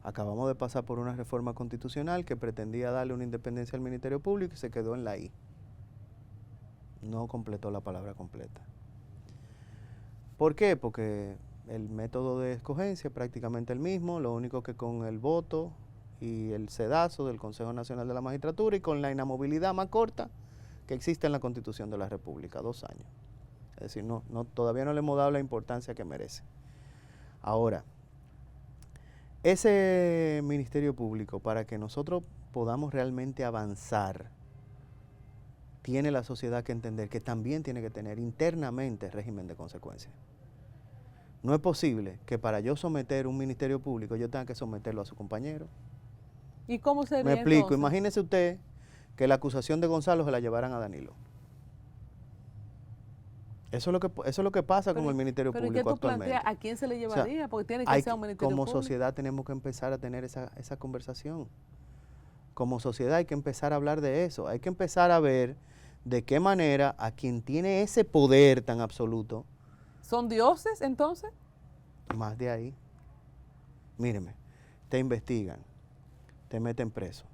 Acabamos de pasar por una reforma constitucional que pretendía darle una independencia al Ministerio Público y se quedó en la I. No completó la palabra completa. ¿Por qué? Porque el método de escogencia es prácticamente el mismo, lo único que con el voto y el sedazo del Consejo Nacional de la Magistratura y con la inamovilidad más corta que existe en la Constitución de la República, 2 años. Es decir, todavía no le hemos dado la importancia que merece. Ahora, ese Ministerio Público, para que nosotros podamos realmente avanzar, tiene la sociedad que entender que también tiene que tener internamente régimen de consecuencias. No es posible que para yo someter un Ministerio Público yo tenga que someterlo a su compañero. ¿Y cómo sería? Me explico, entonces? Imagínese usted que la acusación de Gonzalo se la llevaran a Danilo. Eso es lo que pasa con el Ministerio Público actualmente. Planteas, ¿a quién se le llevaría? O sea, porque tiene que ser un Ministerio Como Público. sociedad tenemos que empezar a tener esa conversación. Como sociedad hay que empezar a hablar de eso. Hay que empezar a ver de qué manera a quien tiene ese poder tan absoluto. ¿Son dioses entonces? Más de ahí. Míreme, te investigan, te meten preso,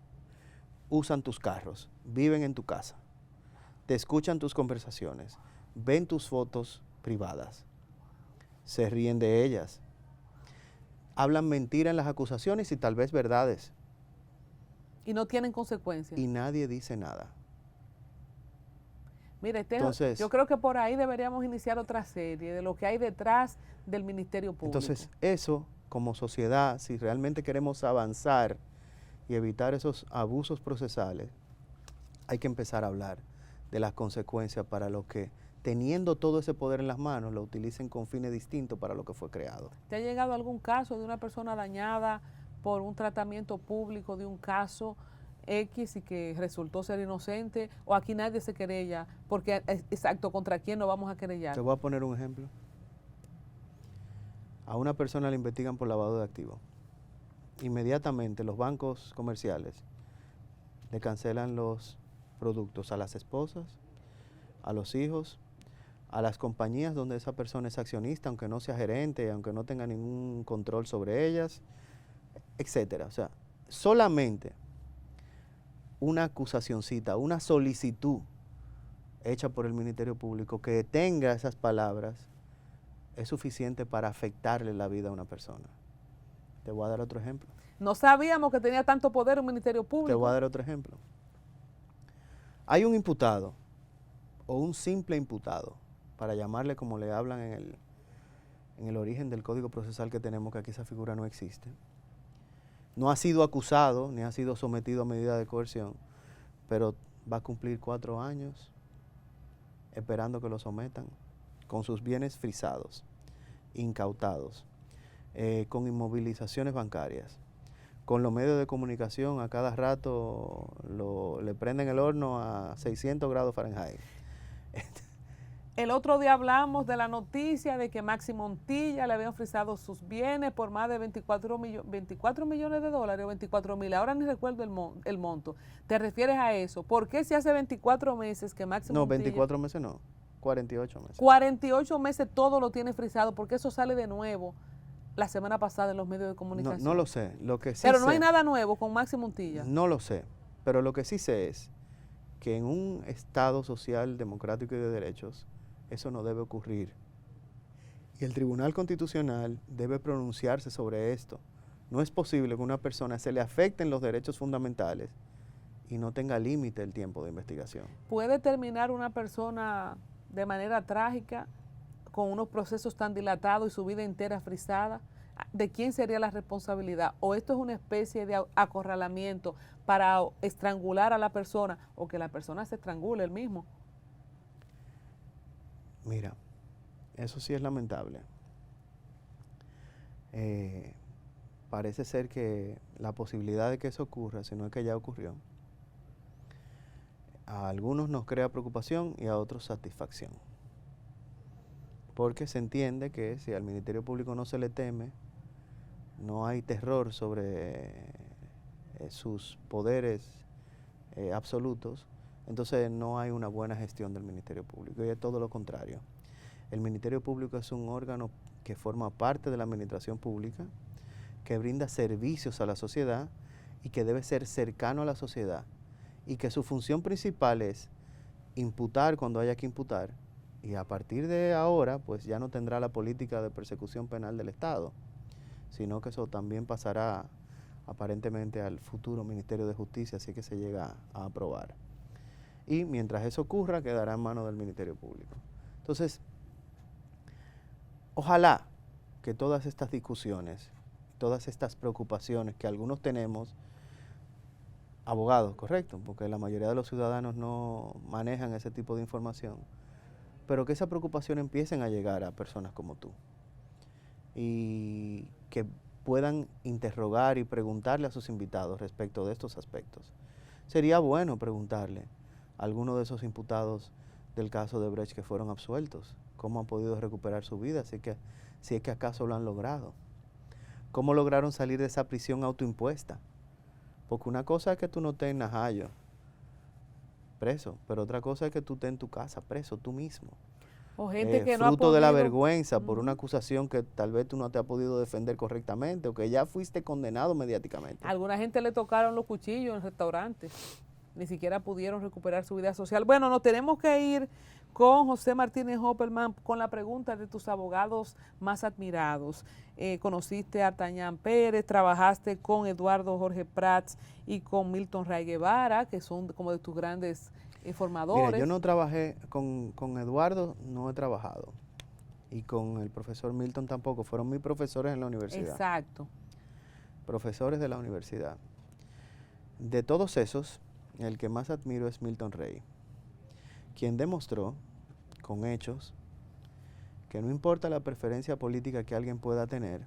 usan tus carros, viven en tu casa, te escuchan tus conversaciones, ven tus fotos privadas, se ríen de ellas, hablan mentira en las acusaciones y tal vez verdades. Y no tienen consecuencias. Y nadie dice nada. Mire, Entonces, yo creo que por ahí deberíamos iniciar otra serie de lo que hay detrás del Ministerio Público. Entonces, eso, como sociedad, si realmente queremos avanzar y evitar esos abusos procesales, hay que empezar a hablar de las consecuencias para los que, teniendo todo ese poder en las manos, lo utilicen con fines distintos para lo que fue creado. ¿Te ha llegado algún caso de una persona dañada por un tratamiento público de un caso X y que resultó ser inocente? ¿O aquí nadie se querella? Porque, exacto, ¿contra quién nos vamos a querellar? Te voy a poner un ejemplo. A una persona le investigan por lavado de activos. Inmediatamente los bancos comerciales le cancelan los productos a las esposas, a los hijos, a las compañías donde esa persona es accionista, aunque no sea gerente, aunque no tenga ningún control sobre ellas, etcétera. O sea, solamente una acusacioncita, una solicitud hecha por el Ministerio Público que tenga esas palabras es suficiente para afectarle la vida a una persona. Te voy a dar otro ejemplo. No sabíamos que tenía tanto poder el Ministerio Público. Te voy a dar otro ejemplo. Hay un imputado o un simple imputado, para llamarle como le hablan en el origen del Código Procesal que tenemos, que aquí esa figura no existe. No ha sido acusado ni ha sido sometido a medida de coerción, pero va a cumplir 4 años esperando que lo sometan, con sus bienes frisados, incautados, con inmovilizaciones bancarias, con los medios de comunicación a cada rato le prenden el horno a 600 grados Fahrenheit. El otro día hablamos de la noticia de que Maxi Montilla le habían frisado sus bienes por más de 24 millones de dólares o 24.000. Ahora ni recuerdo el monto. ¿Te refieres a eso? ¿Por qué si hace 24 meses que Maxi Montilla... No, 24 meses no, 48 meses. 48 meses todo lo tiene frisado, porque eso sale de nuevo la semana pasada en los medios de comunicación. No lo sé. Lo que sí pero no sé, hay nada nuevo con Maxi Montilla. No lo sé, pero lo que sí sé es que en un Estado social, democrático y de derechos, eso no debe ocurrir. Y el Tribunal Constitucional debe pronunciarse sobre esto. No es posible que a una persona se le afecten los derechos fundamentales y no tenga límite el tiempo de investigación. ¿Puede terminar una persona de manera trágica con unos procesos tan dilatados y su vida entera frisada? ¿De quién sería la responsabilidad? ¿O esto es una especie de acorralamiento para estrangular a la persona o que la persona se estrangule él mismo? Mira, eso sí es lamentable. Parece ser que la posibilidad de que eso ocurra, si no es que ya ocurrió, a algunos nos crea preocupación y a otros satisfacción. Porque se entiende que si al Ministerio Público no se le teme, no hay terror sobre sus poderes absolutos, entonces no hay una buena gestión del Ministerio Público, y es todo lo contrario. El Ministerio Público es un órgano que forma parte de la administración pública, que brinda servicios a la sociedad y que debe ser cercano a la sociedad, y que su función principal es imputar cuando haya que imputar, y a partir de ahora pues ya no tendrá la política de persecución penal del Estado, sino que eso también pasará aparentemente al futuro Ministerio de Justicia, así que se llega a aprobar. Y mientras eso ocurra, quedará en manos del Ministerio Público. Entonces, ojalá que todas estas discusiones, todas estas preocupaciones que algunos tenemos, abogados, correcto, porque la mayoría de los ciudadanos no manejan ese tipo de información, pero que esas preocupaciones empiecen a llegar a personas como tú y que puedan interrogar y preguntarle a sus invitados respecto de estos aspectos. Sería bueno preguntarle a algunos de esos imputados del caso de Brecht que fueron absueltos, cómo han podido recuperar su vida, si es que acaso lo han logrado. ¿Cómo lograron salir de esa prisión autoimpuesta? Porque una cosa es que tú no estés en Najayo preso, pero otra cosa es que tú estés en tu casa preso tú mismo. O gente que no ha fruto podido... de la vergüenza por una acusación que tal vez tú no te has podido defender correctamente o que ya fuiste condenado mediáticamente. A alguna gente le tocaron los cuchillos en restaurantes. Ni siquiera pudieron recuperar su vida social. Bueno, nos tenemos que ir con José Martínez Hopperman con la pregunta de tus abogados más admirados. Conociste a Artañán Pérez, trabajaste con Eduardo Jorge Prats y con Milton Ray Guevara, que son como de tus grandes formadores. Mira, yo no trabajé con Eduardo, no he trabajado. Y con el profesor Milton tampoco, fueron mis profesores en la universidad. Exacto. Profesores de la universidad. De todos esos, el que más admiro es Milton Rey, quien demostró con hechos que no importa la preferencia política que alguien pueda tener,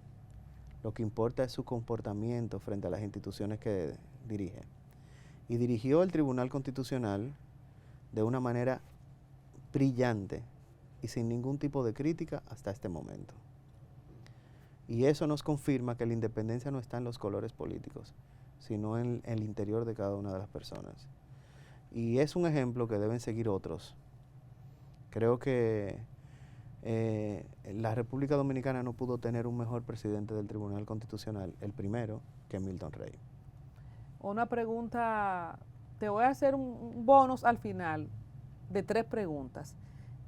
lo que importa es su comportamiento frente a las instituciones que dirige. Y dirigió el Tribunal Constitucional de una manera brillante y sin ningún tipo de crítica hasta este momento. Y eso nos confirma que la independencia no está en los colores políticos, sino en el interior de cada una de las personas. Y es un ejemplo que deben seguir otros. Creo que la República Dominicana no pudo tener un mejor presidente del Tribunal Constitucional, el primero, que Milton Rey. Una pregunta, te voy a hacer un bonus al final de 3 preguntas.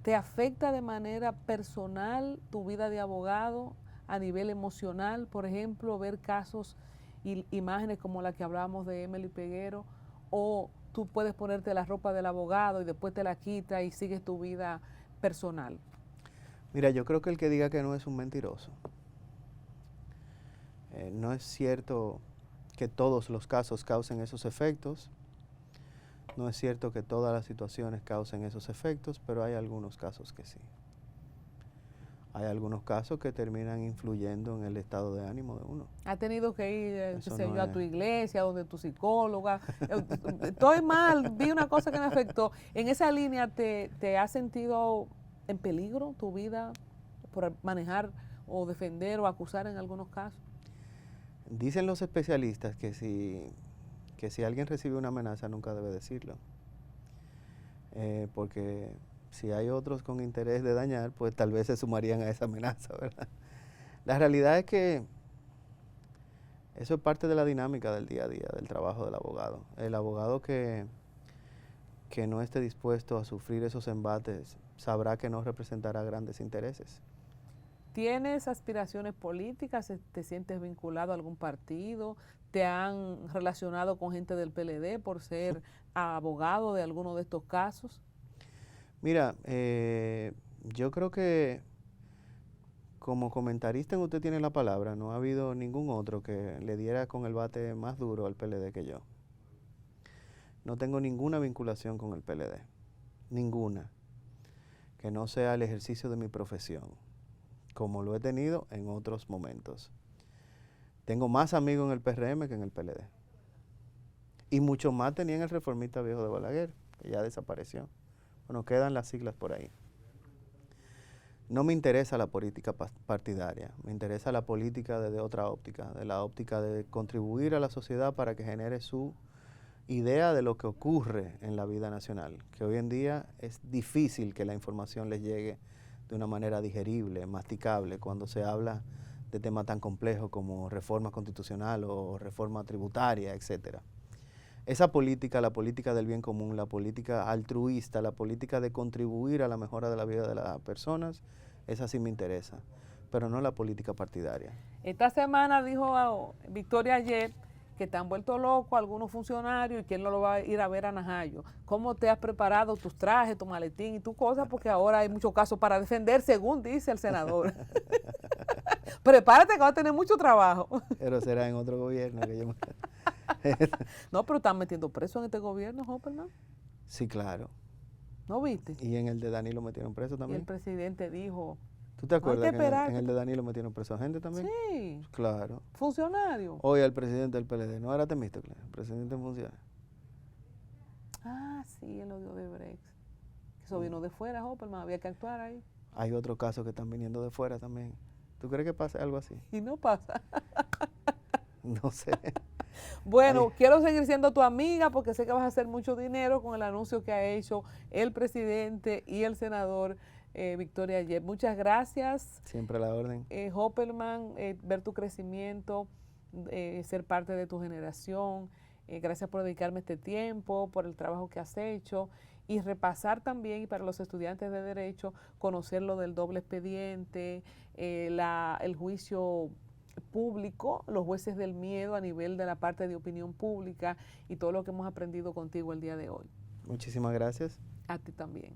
¿Te afecta de manera personal tu vida de abogado a nivel emocional, por ejemplo, ver casos y imágenes como la que hablábamos de Emily Peguero, o tú puedes ponerte la ropa del abogado y después te la quitas y sigues tu vida personal? Mira, yo creo que el que diga que no es un mentiroso. No es cierto que todos los casos causen esos efectos. No es cierto que todas las situaciones causen esos efectos, pero hay algunos casos que sí. Hay algunos casos que terminan influyendo en el estado de ánimo de uno. ¿Has tenido que ir, qué sé no yo, a tu iglesia, donde tu psicóloga? Estoy mal, vi una cosa que me afectó. ¿En esa línea te has sentido en peligro tu vida por manejar o defender o acusar en algunos casos? Dicen los especialistas que si alguien recibe una amenaza nunca debe decirlo. Porque si hay otros con interés de dañar, pues tal vez se sumarían a esa amenaza, ¿verdad? La realidad es que eso es parte de la dinámica del día a día, del trabajo del abogado. El abogado que no esté dispuesto a sufrir esos embates sabrá que no representará grandes intereses. ¿Tienes aspiraciones políticas? ¿Te sientes vinculado a algún partido? ¿Te han relacionado con gente del PLD por ser abogado de alguno de estos casos? Mira, yo creo que como comentarista en Usted Tiene la Palabra, no ha habido ningún otro que le diera con el bate más duro al PLD que yo. No tengo ninguna vinculación con el PLD, ninguna, que no sea el ejercicio de mi profesión, como lo he tenido en otros momentos. Tengo más amigos en el PRM que en el PLD. Y mucho más tenía en el Reformista Viejo de Balaguer, que ya desapareció. Bueno, quedan las siglas por ahí. No me interesa la política partidaria, me interesa la política desde otra óptica, de la óptica de contribuir a la sociedad para que genere su idea de lo que ocurre en la vida nacional, que hoy en día es difícil que la información les llegue de una manera digerible, masticable, cuando se habla de temas tan complejos como reforma constitucional o reforma tributaria, etcétera. Esa política, la política del bien común, la política altruista, la política de contribuir a la mejora de la vida de las personas, esa sí me interesa, pero no la política partidaria. Esta semana dijo Victoria ayer que están vueltos locos algunos funcionarios y que él no lo va a ir a ver a Najayo. ¿Cómo te has preparado tus trajes, tu maletín y tu cosa? Porque ahora hay muchos casos para defender, según dice el senador. Prepárate que va a tener mucho trabajo. Pero será en otro gobierno que yo... No, pero están metiendo preso en este gobierno, Hopperman. Sí, claro. ¿No viste? Y en el de Danilo metieron preso Y también. el presidente dijo... ¿Tú te acuerdas que en el de Danilo metieron preso a gente también? Sí. Claro. Funcionario. Hoy el presidente del PLD, no era Temístocles, el presidente en funciones. Ah, sí, el odio de Brex. Eso vino de fuera, Hopperman, había que actuar ahí. Hay otros casos que están viniendo de fuera también. ¿Tú crees que pase algo así? Y no pasa. No sé. Bueno, quiero seguir siendo tu amiga porque sé que vas a hacer mucho dinero con el anuncio que ha hecho el presidente y el senador Victoria Yep. Muchas gracias. Siempre a la orden. Hopperman, ver tu crecimiento, ser parte de tu generación, Gracias por dedicarme este tiempo, por el trabajo que has hecho y repasar también, y para los estudiantes de Derecho, conocer lo del doble expediente, el juicio público, los jueces del miedo a nivel de la parte de opinión pública y todo lo que hemos aprendido contigo el día de hoy. Muchísimas gracias. A ti también.